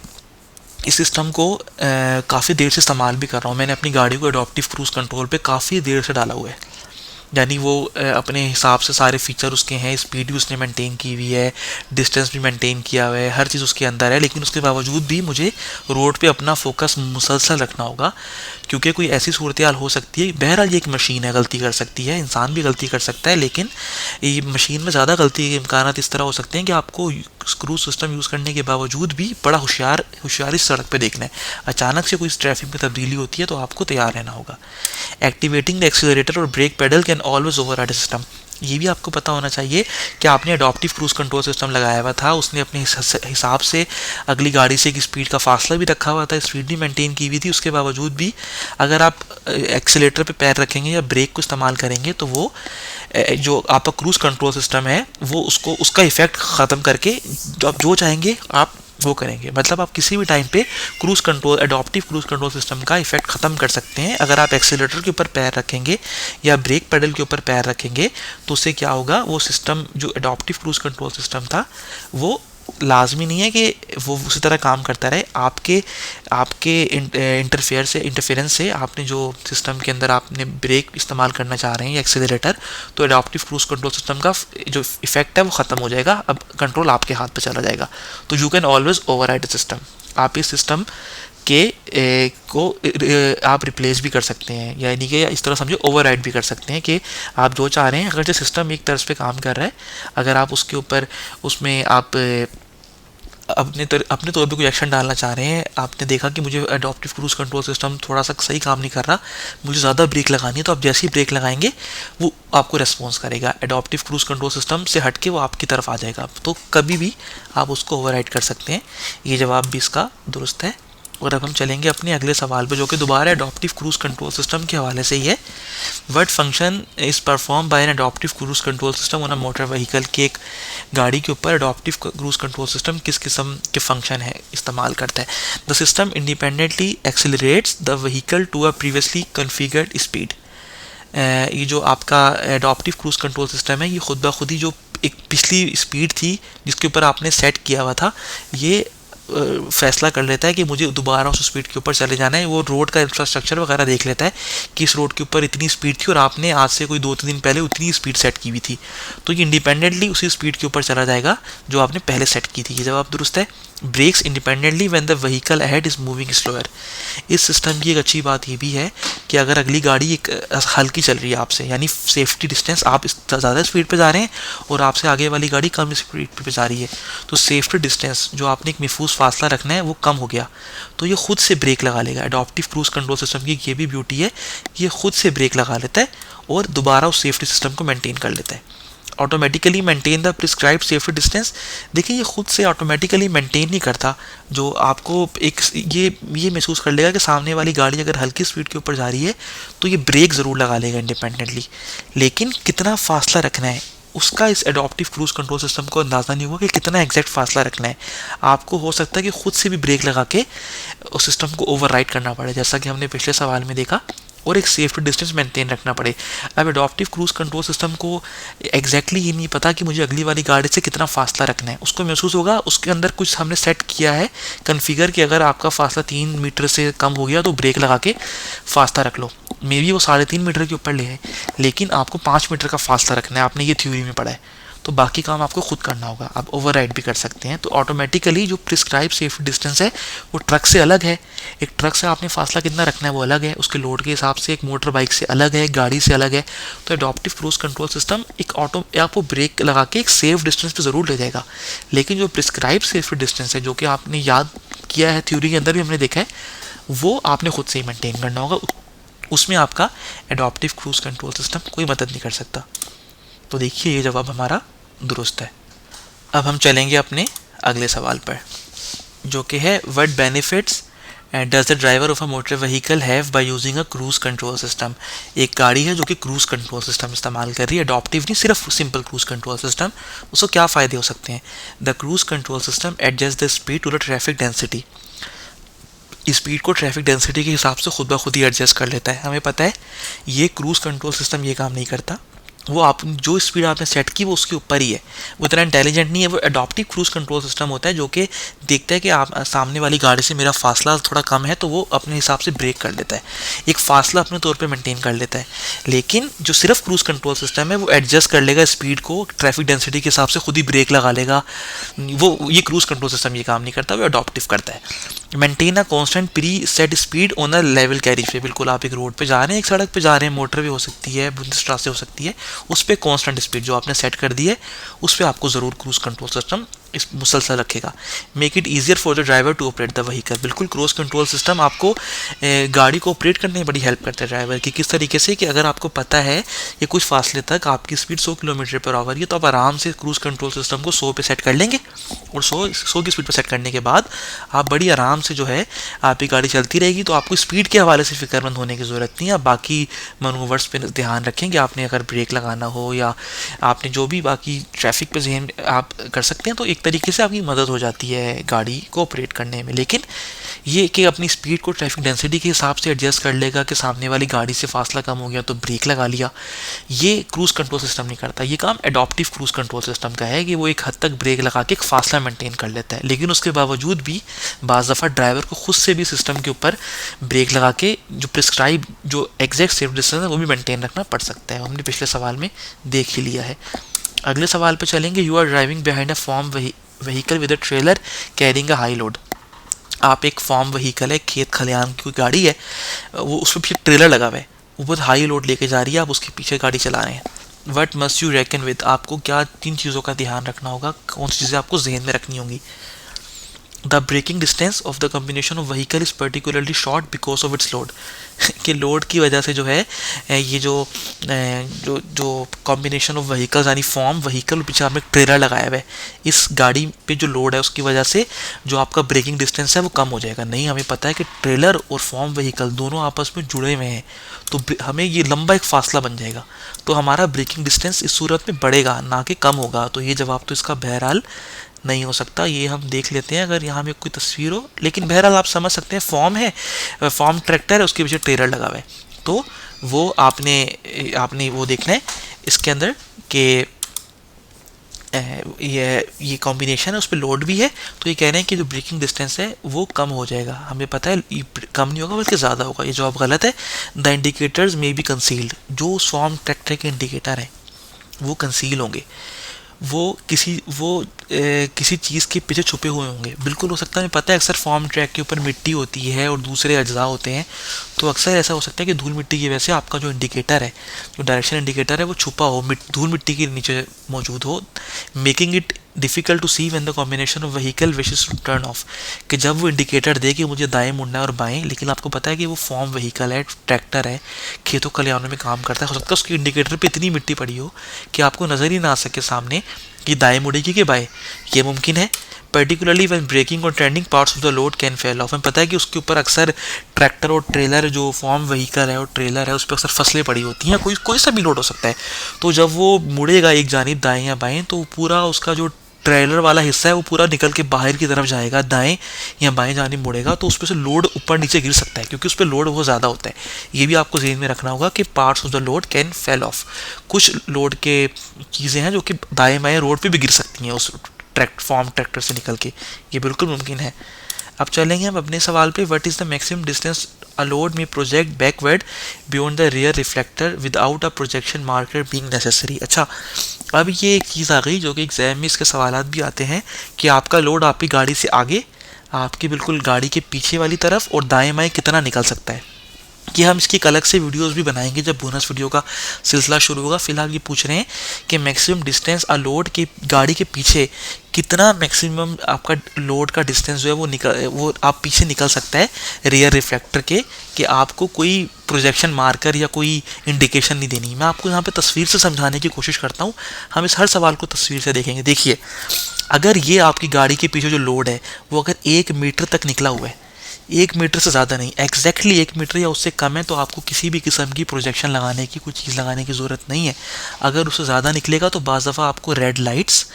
इस सिस्टम को काफ़ी देर से इस्तेमाल भी कर रहा हूँ, मैंने अपनी गाड़ी को एडॉप्टिव क्रूज़ कंट्रोल पे काफ़ी देर से डाला हुआ है, यानी वो अपने हिसाब से सारे फीचर उसके हैं, स्पीड भी उसने मेंटेन की हुई है, डिस्टेंस भी मेंटेन किया हुआ है, हर चीज़ उसके अंदर है, लेकिन उसके बावजूद भी मुझे रोड पे अपना फोकस मुसलसल रखना होगा, क्योंकि कोई ऐसी सूरत हाल हो सकती है। बहरहाल ये एक मशीन है, गलती कर सकती है, इंसान भी गलती कर सकता है, लेकिन ये मशीन में ज़्यादा गलती के इम्कान इस तरह हो सकते हैं कि आपको क्रूज़ सिस्टम यूज़ करने के बावजूद भी बड़ा होशियारी सड़क पे देखना है। अचानक से कोई ट्रैफिक में तब्दीली होती है तो आपको तैयार रहना होगा। एक्टिवेटिंग द एक्सीलरेटर और brake pedal can always override system. ये भी आपको पता होना चाहिए कि आपने एडॉप्टिव क्रूज़ कंट्रोल सिस्टम लगाया हुआ था, उसने अपने हिसाब से अगली गाड़ी से एक स्पीड का फासला भी रखा हुआ था, स्पीड भी मेंटेन की हुई थी, उसके बावजूद भी अगर आप एक्सीलेटर पे पैर रखेंगे या ब्रेक को इस्तेमाल करेंगे, तो वो जो आपका क्रूज़ कंट्रोल सिस्टम है वो उसका इफ़ेक्ट ख़त्म करके जो चाहेंगे आप वो करेंगे। मतलब आप किसी भी टाइम पे cruise control, adaptive cruise control system का इफेक्ट ख़त्म कर सकते हैं। अगर आप एक्सीलरेटर के ऊपर पैर रखेंगे या ब्रेक पेडल के ऊपर पैर रखेंगे, तो उससे क्या होगा, वो सिस्टम जो एडॉप्टिव क्रूज़ कंट्रोल सिस्टम था वो लाजमी नहीं है कि वो उसी तरह काम करता रहे। आपके इंटरफेरेंस से आपने जो सिस्टम के अंदर आपने ब्रेक इस्तेमाल करना चाह रहे हैं या एक्सीलरेटर, तो एडॉप्टिव क्रूज़ कंट्रोल सिस्टम का जो इफेक्ट है वो ख़त्म हो जाएगा, अब कंट्रोल आपके हाथ पे चला जाएगा। तो you can always override the system. आप इस सिस्टम को आप रिप्लेस भी कर सकते हैं, यानी कि इस तरह समझो ओवरराइड भी कर सकते हैं कि आप जो चाह रहे हैं, अगर जो सिस्टम एक तरफ पे काम कर रहा है, अगर आप उसके ऊपर उसमें आप अपने तौर पे कोई एक्शन डालना चाह रहे हैं, आपने देखा कि मुझे एडॉप्टिव क्रूज़ कंट्रोल सिस्टम थोड़ा सा सही काम नहीं कर रहा, मुझे ज़्यादा ब्रेक लगानी है, तो आप जैसे ही ब्रेक लगाएंगे वो आपको रेस्पॉन्स करेगा, एडॉप्टिव क्रूज़ कंट्रोल सिस्टम से हट के वो आपकी तरफ आ जाएगा। तो कभी भी आप उसको ओवरराइड कर सकते हैं। ये जवाब भी इसका दुरुस्त है। और अब हम चलेंगे अपने अगले सवाल पे, जो कि दोबारा एडॉप्टिव क्रूज कंट्रोल सिस्टम के हवाले से ही है। What function is perform by an adaptive cruise control system on a motor vehicle, के एक गाड़ी के ऊपर एडॉप्टिव क्रूज कंट्रोल सिस्टम किस किस्म के फंक्शन है इस्तेमाल करता है। The system independently accelerates the vehicle to a previously configured speed. ये जो आपका एडॉप्टिव क्रूज कंट्रोल सिस्टम है, ये खुद ब खुद ही जो एक पिछली स्पीड थी जिसके ऊपर आपने सेट किया हुआ था, ये फैसला कर लेता है कि मुझे दोबारा उस स्पीड के ऊपर चले जाना है। वो रोड का इंफ्रास्ट्रक्चर वगैरह देख लेता है कि इस रोड के ऊपर इतनी स्पीड थी और आपने आज से कोई 2-3 दिन पहले उतनी स्पीड सेट की हुई थी, तो ये इंडिपेंडेंटली उसी स्पीड के ऊपर चला जाएगा जो आपने पहले सेट की थी। ये जवाब दुरुस्त है। Brakes independently when the vehicle ahead is moving slower. इस सिस्टम की एक अच्छी बात ये भी है कि अगर अगली गाड़ी एक हल्की चल रही है आपसे, यानी सेफ्टी डिस्टेंस, आप ज़्यादा स्पीड पे जा रहे हैं और आपसे आगे वाली गाड़ी कम स्पीड पे जा रही है, तो सेफ्टी डिस्टेंस जो आपने एक महफूज फासला रखना है वो कम हो गया, तो ये खुद से ब्रेक लगा लेगा। एडॉप्टिव क्रूज कंट्रोल सिस्टम की ये भी ब्यूटी है, ये खुद से ब्रेक लगा लेता है और दोबारा उस सेफ्टी सिस्टम को मेंटेन कर लेता है। Automatically maintain the prescribe safety distance. देखिए, ये खुद से ऑटोमेटिकली मेंटेन नहीं करता, जो आपको एक ये महसूस कर लेगा कि सामने वाली गाड़ी अगर हल्की स्पीड के ऊपर जा रही है तो ये ब्रेक ज़रूर लगा लेगा इंडिपेंडेंटली, लेकिन कितना फासला रखना है उसका इस एडॉप्टिव क्रूज कंट्रोल सिस्टम को अंदाज़ा नहीं होगा कि कितना एग्जैक्ट फासला रखना है। आपको हो सकता है कि खुद से भी ब्रेक लगा के उस सिस्टम को ओवरराइड करना पड़े, जैसा कि हमने पिछले सवाल में देखा, और एक सेफ्टी डिस्टेंस मेंटेन रखना पड़े। अब एडॉप्टिव क्रूज कंट्रोल सिस्टम को एग्जैक्टली ये नहीं पता कि मुझे अगली वाली गाड़ी से कितना फासला रखना है। उसको महसूस होगा उसके अंदर कुछ हमने सेट किया है कन्फिगर कि अगर आपका फासला 3 मीटर से कम हो गया तो ब्रेक लगा के फासला रख लो। मे बी वो 3.5 मीटर के ऊपर ले है, लेकिन आपको 5 मीटर का फासला रखना है, आपने ये थ्योरी में पढ़ा है, तो बाकी काम आपको खुद करना होगा। आप ओवरराइड भी कर सकते हैं। तो ऑटोमेटिकली जो प्रिस्क्राइब सेफ्टी डिस्टेंस है वो ट्रक से अलग है। एक ट्रक से आपने फासला कितना रखना है वो अलग है, उसके लोड के हिसाब से। एक मोटर बाइक से अलग है, एक गाड़ी से अलग है। तो एडॉप्टिव क्रूज कंट्रोल सिस्टम एक आपको ब्रेक लगा के एक सेफ डिस्टेंस पे ज़रूर ले जाएगा, लेकिन जो प्रिस्क्राइब सेफ्टी डिस्टेंस है, जो कि आपने याद किया है, थ्योरी के अंदर भी हमने देखा है, वो आपने खुद से ही मेंटेन करना होगा। उसमें आपका एडॉप्टिव क्रूज कंट्रोल सिस्टम कोई मदद नहीं कर सकता। तो देखिए, ये जवाब हमारा दुरुस्त है। अब हम चलेंगे अपने अगले सवाल पर, जो कि है what benefits does the driver of a motor vehicle have by using a cruise control system. एक गाड़ी है जो कि क्रूज कंट्रोल सिस्टम इस्तेमाल कर रही है, अडॉप्टिव नहीं, सिर्फ सिंपल क्रूज कंट्रोल सिस्टम। उसको क्या फ़ायदे हो सकते हैं? The cruise control system adjust the speed to the traffic density. Speed को ट्रैफिक डेंसिटी के हिसाब से खुद ब खुद ही एडजस्ट कर लेता है। हमें पता है ये क्रूज कंट्रोल सिस्टम ये काम नहीं करता, वो आप जो स्पीड आपने सेट की वो उसके ऊपर ही है, वो इतना इंटेलिजेंट नहीं है। वो एडॉप्टिव क्रूज कंट्रोल सिस्टम होता है जो कि देखता है कि आप सामने वाली गाड़ी से मेरा फासला थोड़ा कम है, तो वो अपने हिसाब से ब्रेक कर लेता है, एक फासला अपने तौर पे मेंटेन कर लेता है। लेकिन जो सिर्फ क्रूज कंट्रोल सिस्टम है वो एडजस्ट कर लेगा स्पीड को, ट्रैफिक डेंसिटी के हिसाब से खुद ही ब्रेक लगा लेगा। ये क्रूज कंट्रोल सिस्टम ये काम नहीं करता, वो एडॉप्टिव करता है। Maintain a constant pre set speed on a level carriage पे। बिल्कुल आप एक रोड पे जा रहे हैं, एक सड़क पे जा रहे हैं, मोटर भी हो सकती है, बुंदेसट्रासे से हो सकती है, उस पर कांस्टेंट स्पीड जो आपने सेट कर दी है उस पर आपको ज़रूर क्रूज कंट्रोल सिस्टम इस मुसलसल रखेगा। Make it easier for the driver to operate the vehicle. बिल्कुल क्रूज कंट्रोल सिस्टम आपको गाड़ी को ऑपरेट करने में बड़ी हेल्प करता है ड्राइवर की। किस तरीके से कि अगर आपको पता है कि कुछ फासले तक आपकी स्पीड 100 किलोमीटर पर आवर है, तो आप आराम से क्रूज कंट्रोल सिस्टम को 100 पे सेट कर लेंगे, और 100 की स्पीड पर सेट करने के बाद आप बड़ी आराम से जो है आपकी गाड़ी चलती रहेगी। तो आपको स्पीड के हवाले से फिक्रमंद होने की ज़रूरत नहीं है। आप बाकी मनोवर्स पे ध्यान रखेंगे, आपने अगर ब्रेक लगाना हो या आपने जो भी बाकी ट्रैफिक पे जहन आप कर सकते हैं, तो एक तरीके से आपकी मदद हो जाती है गाड़ी को ऑपरेट करने में। लेकिन ये कि अपनी स्पीड को ट्रैफिक डेंसिटी के हिसाब से एडजस्ट कर लेगा कि सामने वाली गाड़ी से फासला कम हो गया तो ब्रेक लगा लिया, ये क्रूज कंट्रोल सिस्टम नहीं करता। ये काम एडॉप्टिव क्रूज कंट्रोल सिस्टम का है कि वो एक हद तक ब्रेक लगा के एक फासला मेंटेन कर लेता है। लेकिन उसके बावजूद भी बाज़ दफ़ा ड्राइवर को खुद से भी सिस्टम के ऊपर ब्रेक लगा के जो प्रिस्क्राइब जो एग्जैक्ट सेफ डिस्टेंस है वो भी मेंटेन रखना पड़ सकता है। हमने पिछले सवाल में देख ही लिया है। अगले सवाल पे चलेंगे। You are driving behind a farm vehicle with a trailer carrying a high load. आप एक फॉर्म व्हीकल है, खेत खलिहान की कोई गाड़ी है, वो उस पर पीछे ट्रेलर लगा हुआ है, वो बहुत हाई लोड लेके जा रही है, आप उसके पीछे गाड़ी चला रहे हैं। What must you reckon with. आपको क्या 3 चीज़ों का ध्यान रखना होगा, कौन सी चीज़ें आपको जहन में रखनी होंगी। The braking distance of the combination of vehicle is particularly short because of its load. कि लोड की वजह से जो है ये जो कॉम्बिनेशन ऑफ व्हीकल्स यानी फॉर्म व्हीकल और पीछे आपने ट्रेलर लगाया हुआ है, इस गाड़ी पे जो लोड है उसकी वजह से जो आपका ब्रेकिंग डिस्टेंस है वो कम हो जाएगा। नहीं, हमें पता है कि ट्रेलर और फॉर्म व्हीकल दोनों आपस में जुड़े हुए हैं, तो हमें ये लंबा एक फासला बन जाएगा, तो हमारा ब्रेकिंग डिस्टेंस इस सूरत में बढ़ेगा ना कि कम होगा। तो ये जवाब तो इसका बहरहाल नहीं हो सकता। ये हम देख लेते हैं अगर यहाँ में कोई तस्वीर हो, लेकिन बहरहाल आप समझ सकते हैं फॉर्म है, फॉर्म ट्रैक्टर है, उसके पीछे ट्रेलर लगा हुआ है, तो वो आपने वो देखना है इसके अंदर कि ये कॉम्बिनेशन है, उस पर लोड भी है, तो ये कह रहे हैं कि जो ब्रेकिंग डिस्टेंस है वो कम हो जाएगा। हमें पता है ये कम नहीं होगा बल्कि ज़्यादा होगा। ये जवाब गलत है। The indicators may be concealed. जो फॉर्म ट्रैक्टर के इंडिकेटर हैं वो कंसील होंगे, वो किसी चीज़ के पीछे छुपे हुए होंगे। बिल्कुल हो सकता है, हमें पता है अक्सर फॉर्म ट्रैक के ऊपर मिट्टी होती है और दूसरे अज्जा होते हैं, तो अक्सर ऐसा हो सकता है कि धूल मिट्टी की वजह से आपका जो इंडिकेटर है, जो डायरेक्शन इंडिकेटर है, वो छुपा हो, धूल मिट्टी के नीचे मौजूद हो, making it difficult to see when the combination of vehicle wishes to turn off. कि जब वो इंडिकेटर दे कि मुझे दाएं मुड़ना है और बाएं, लेकिन आपको पता है कि वो फॉर्म व्हीकल है, ट्रैक्टर है, खेतों खलिहानों में काम करता है, हो सकता है उसके इंडिकेटर पे इतनी मिट्टी पड़ी हो कि आपको नज़र ही ना आ सके सामने कि दाएं मुड़ेगी कि बाएं। ये मुमकिन है। पर्टिकुलरली व्हेन ब्रेकिंग और trending parts of the load can fell off. हमें पता है कि उसके ऊपर अक्सर ट्रैक्टर और ट्रेलर, जो फॉर्म व्हीकल है और ट्रेलर है, उस पर अक्सर फसलें पड़ी होती हैं, कोई सा भी लोड हो सकता है। तो जब वो मुड़ेगा एक जानिब दाएं या बाएं, तो पूरा उसका जो ट्रेलर वाला हिस्सा है वो पूरा निकल के बाहर की तरफ जाएगा, दाएं या बाएं जानिब मुड़ेगा, तो उस पर से लोड ऊपर नीचे गिर सकता है, क्योंकि उस पर लोड बहुत ज़्यादा होता है। ये भी आपको ज़हन में रखना होगा कि parts of the load can fell off. कुछ लोड के चीज़ें हैं जो कि दाएं बाएं रोड पे भी गिर सकती हैं उस फॉर्म ट्रैक्टर से निकल के, ये बिल्कुल मुमकिन है। अब चलेंगे हम अपने सवाल पे। What is the maximum distance a load may project backward beyond the rear reflector without a projection marker being necessary. अच्छा, अब ये एक चीज़ आ गई जो कि एग्जाम में इसके सवालात भी आते हैं कि आपका लोड आपकी गाड़ी से आगे, आपकी बिल्कुल गाड़ी के पीछे वाली तरफ और दाएं बाएं कितना निकल सकता है। कि हम इसकी एक अलग से वीडियोस भी बनाएंगे जब बोनस वीडियो का सिलसिला शुरू होगा। फिलहाल ये पूछ रहे हैं कि मैक्सिमम डिस्टेंस अ लोड के गाड़ी के पीछे कितना मैक्सिमम आपका लोड का डिस्टेंस जो है वो आप पीछे निकल सकता है रियर रिफ्लेक्टर के, कि आपको कोई प्रोजेक्शन मार्कर या कोई इंडिकेशन नहीं देनी। मैं आपको यहाँ पे तस्वीर से समझाने की कोशिश करता हूँ। हम इस हर सवाल को तस्वीर से देखेंगे। देखिए, अगर ये आपकी गाड़ी के पीछे जो लोड है वो अगर 1 मीटर तक निकला हुआ है, 1 मीटर से ज़्यादा नहीं, एग्जैक्टली 1 मीटर या उससे कम है, तो आपको किसी भी किस्म की प्रोजेक्शन लगाने की, कोई चीज़ लगाने की ज़रूरत नहीं है। अगर उससे ज़्यादा निकलेगा तो बाज़ दफ़ा आपको रेड लाइट्स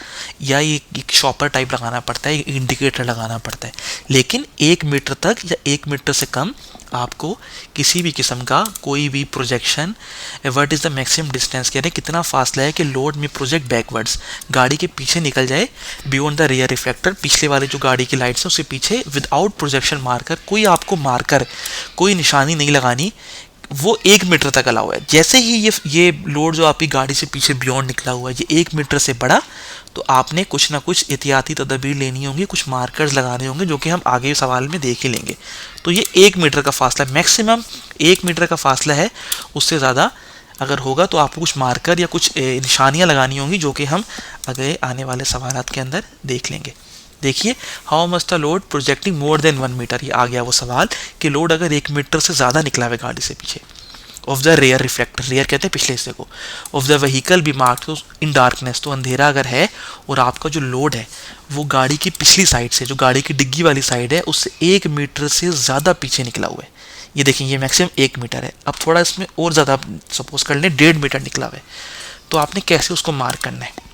या एक शॉपर टाइप लगाना पड़ता है, एक इंडिकेटर लगाना पड़ता है। लेकिन 1 मीटर तक या 1 मीटर से कम आपको किसी भी किस्म का कोई भी projection, what is the maximum distance, कह रहे हैं कितना फासला है कि लोड में प्रोजेक्ट बैकवर्ड्स, गाड़ी के पीछे निकल जाए, बियॉन्ड द रियर रिफ्लेक्टर, पिछले वाले जो गाड़ी की लाइट्स हैं उससे पीछे, विदाउट प्रोजेक्शन मार्कर, कोई आपको मार्कर, कोई निशानी नहीं लगानी, वो 1 मीटर तक अलाउ है। जैसे ही ये लोड जो आपकी गाड़ी से पीछे बियॉन्ड निकला हुआ है, ये 1 मीटर से बड़ा, तो आपने कुछ ना कुछ एहतियाती तदबीर लेनी होंगी, कुछ मार्कर्स लगाने होंगे, जो कि हम आगे सवाल में देख ही लेंगे। तो ये 1 मीटर का फासला, मैक्सिमम 1 मीटर का फासला है। उससे ज़्यादा अगर होगा तो आपको कुछ मार्कर या कुछ निशानियाँ लगानी होंगी, जो कि हम अगले आने वाले सवालात के अंदर देख लेंगे। देखिए, how must a load projecting more than 1 metre, ये आ गया वो सवाल कि लोड अगर 1 मीटर से ज़्यादा निकला हुआ गाड़ी से पीछे, off the rear reflector, rear कहते हैं पिछले हिस्से को, ऑफ द व्हीकल भी मार्क्ड इन डार्कनेस, तो अंधेरा अगर है और आपका जो लोड है वो गाड़ी की पिछली साइड से, जो गाड़ी की डिग्गी वाली साइड है, उससे 1 मीटर से ज़्यादा पीछे निकला हुआ है। ये देखें, ये मैक्सिमम 1 मीटर है। अब थोड़ा इसमें और ज़्यादा सपोज कर लें 1.5 मीटर निकला हुआ है, तो आपने कैसे उसको मार्क करना है?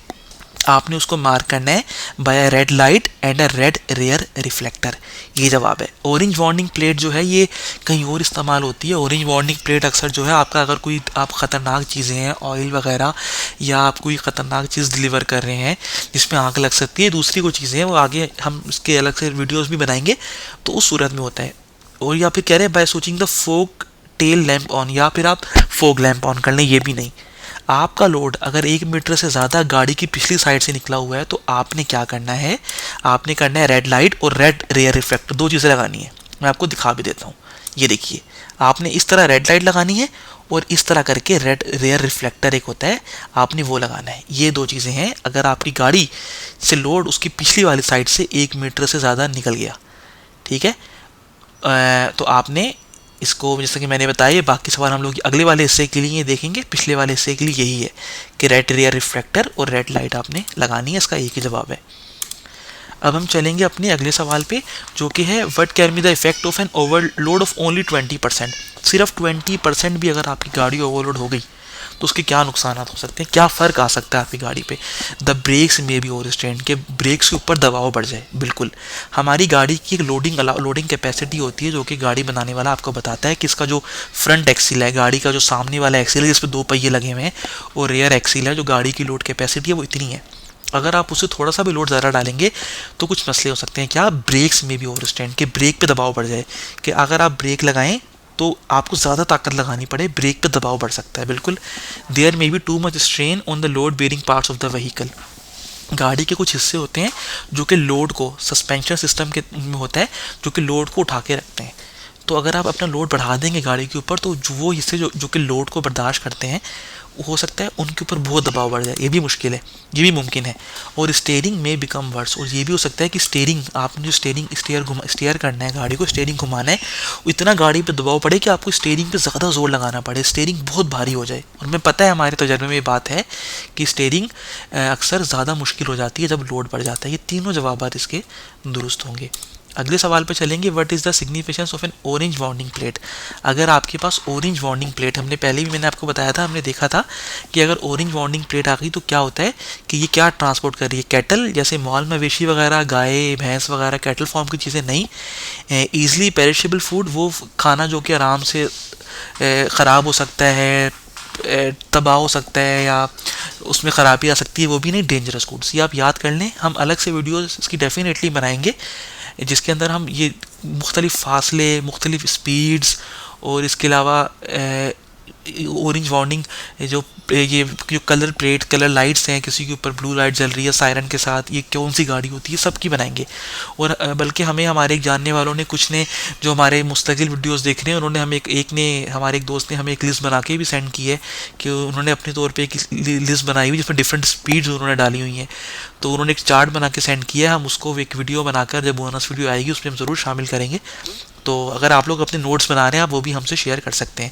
आपने उसको मार्क करना है by red light and a red rear reflector. ये जवाब है। ऑरेंज वार्निंग प्लेट जो है ये कहीं और इस्तेमाल होती है। ऑरेंज वार्निंग प्लेट अक्सर जो है आपका, अगर कोई आप ख़तरनाक चीज़ें हैं, ऑयल वगैरह, या आप कोई ख़तरनाक चीज़ डिलीवर कर रहे हैं जिसमें आग लग सकती है, दूसरी कोई चीज़ें हैं, वो आगे हम इसके अलग से वीडियोज़ भी बनाएंगे, तो उस सूरत में होता है। और या फिर कह रहे हैं by switching the fog tail lamp on, या फिर आप फोक लैम्प ऑन कर लें, ये भी नहीं। आपका लोड अगर 1 मीटर से ज़्यादा गाड़ी की पिछली साइड से निकला हुआ है, तो आपने क्या करना है? आपने करना है रेड लाइट और रेड रेयर रिफ्लेक्टर, 2 चीज़ें लगानी है। मैं आपको दिखा भी देता हूँ। ये देखिए, आपने इस तरह रेड लाइट लगानी है और इस तरह करके रेड रेयर रिफ्लेक्टर एक होता है, आपने वो लगाना है। ये दो चीज़ें हैं। अगर आपकी गाड़ी से लोड उसकी पिछली वाली साइड से 1 मीटर से ज़्यादा निकल गया, ठीक है, तो आपने इसको, जैसे कि मैंने बताया, बाकी सवाल हम लोग अगले वाले हिस्से के लिए देखेंगे। पिछले वाले हिस्से के लिए यही है कि रेड रेयर रिफ्लेक्टर और रेड लाइट आपने लगानी है। इसका एक ही जवाब है। अब हम चलेंगे अपने अगले सवाल पे, जो कि है what can be the effect of an overload of only 20%। सिर्फ 20% भी अगर आपकी गाड़ी ओवरलोड हो गई तो उसके क्या नुकसान हो सकते हैं, क्या फ़र्क आ सकता है आपकी गाड़ी पे। द ब्रेक्स में भी ओवर स्ट्रेन, के ब्रेक्स के ऊपर दबाव बढ़ जाए। बिल्कुल, हमारी गाड़ी की एक लोडिंग कैपेसिटी होती है, जो कि गाड़ी बनाने वाला आपको बताता है कि इसका जो फ्रंट एक्सिल है, गाड़ी का जो सामने वाला एक्सिल है जिस पर 2 पहिए लगे हुए हैं, और रेयर एक्सिल है जो गाड़ी की लोड कैपेसिटी है, वो इतनी है। अगर आप उसे थोड़ा सा भी लोड ज़्यादा डालेंगे तो कुछ मसले हो सकते हैं। क्या? ब्रेक्स में भी ओवर स्ट्रेन, के ब्रेक पे दबाव बढ़ जाए, कि अगर आप ब्रेक लगाएं तो आपको ज़्यादा ताकत लगानी पड़े, ब्रेक पे दबाव बढ़ सकता है। बिल्कुल, there may be too much strain on the load bearing parts of the vehicle. गाड़ी के कुछ हिस्से होते हैं जो कि लोड को, सस्पेंशन सिस्टम के में होता है, जो कि लोड को उठा के रखते हैं। तो अगर आप अपना लोड बढ़ा देंगे गाड़ी के ऊपर, तो जो वो हिस्से जो कि लोड को बर्दाश्त करते हैं, हो सकता है उनके ऊपर बहुत दबाव बढ़ जाए। ये भी मुश्किल है, ये भी मुमकिन है। और स्टीयरिंग में बिकम वर्स, और ये भी हो सकता है कि स्टीयरिंग, आपने जो स्टीयर करना है, गाड़ी को स्टीयरिंग घुमाना है, इतना गाड़ी पे दबाव पड़े कि आपको स्टीयरिंग पे ज़्यादा जोर लगाना पड़े, स्टीयरिंग बहुत भारी हो जाए। और हमें पता है, हमारे तजर्बे में ये बात है कि स्टीयरिंग अक्सर ज़्यादा मुश्किल हो जाती है जब लोड बढ़ जाता है। ये तीनों जवाब इसके दुरुस्त होंगे। अगले सवाल पे चलेंगे, what is the significance of N orange warning plate. अगर आपके पास ऑरेंज वार्निंग प्लेट, हमने पहले भी मैंने आपको बताया था, हमने देखा था कि अगर ऑरेंज वार्निंग प्लेट आ गई तो क्या होता है कि ये क्या ट्रांसपोर्ट कर रही है। कैटल, जैसे मॉल मवेशी वगैरह, गाय भैंस वगैरह, कैटल फॉर्म की चीज़ें नहीं, ईजिली पेरिशेबल फूड, वो खाना जो कि आराम से ख़राब हो सकता है, तबाह हो सकता है, या उसमें ख़राबी आ सकती है, वो भी नहीं। डेंजरस गुड्स, ये आप याद कर लें। हम अलग से वीडियोस इसकी डेफिनेटली बनाएंगे जिसके अंदर हम ये मुख्तलिफ फासले, मुख्तलिफ स्पीड्स, और इसके अलावा ऑरेंज वार्निंग, ये जो कलर लाइट्स हैं, किसी के ऊपर ब्लू लाइट जल रही है सायरन के साथ, ये कौन सी गाड़ी होती है, सब की बनाएंगे। और बल्कि हमें हमारे एक जानने वालों ने, कुछ ने जो हमारे मुस्तकिल वीडियोस देख रहे हैं, उन्होंने हमें हमारे एक दोस्त ने हमें एक लिस्ट बना के भी सेंड की है, कि उन्होंने अपने तौर पे एक लिस्ट बनाई हुई जिसमें डिफरेंट स्पीड्स उन्होंने डाली हुई हैं। तो उन्होंने एक चार्ट बना के सेंड किया है, हम उसको एक वीडियो बनाकर, जब बोनस वीडियो आएगी उसमें हम ज़रूर शामिल करेंगे। तो अगर आप लोग अपने नोट्स बना रहे हैं, आप वो भी हमसे शेयर कर सकते हैं।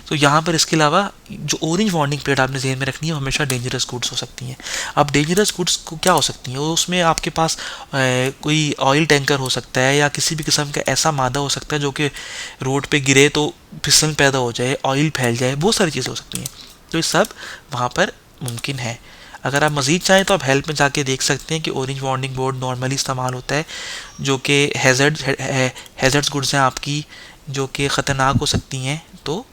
तो यहाँ पर इसके अलावा जो ऑरेंज वार्निंग प्लेट आपने ज़हन में रखनी है, वो हमेशा डेंजरस गुड्स हो सकती हैं। अब डेंजरस गुड्स को क्या हो सकती हैं, उसमें आपके पास कोई ऑयल टैंकर हो सकता है, या किसी भी किस्म का ऐसा मादा हो सकता है जो कि रोड पे गिरे तो फिसलन पैदा हो जाए, ऑयल फैल जाए, बहुत सारी चीज़ें हो सकती हैं। तो ये सब वहाँ पर मुमकिन है। अगर आप मज़ीद चाहें तो आप हेल्प में जाके देख सकते हैं कि ऑरेंज वार्निंग बोर्ड नॉर्मली इस्तेमाल होता है, जो कि हैज़र्ड्स गुड्स हैं आपकी, जो कि ख़तरनाक हो सकती हैं, तो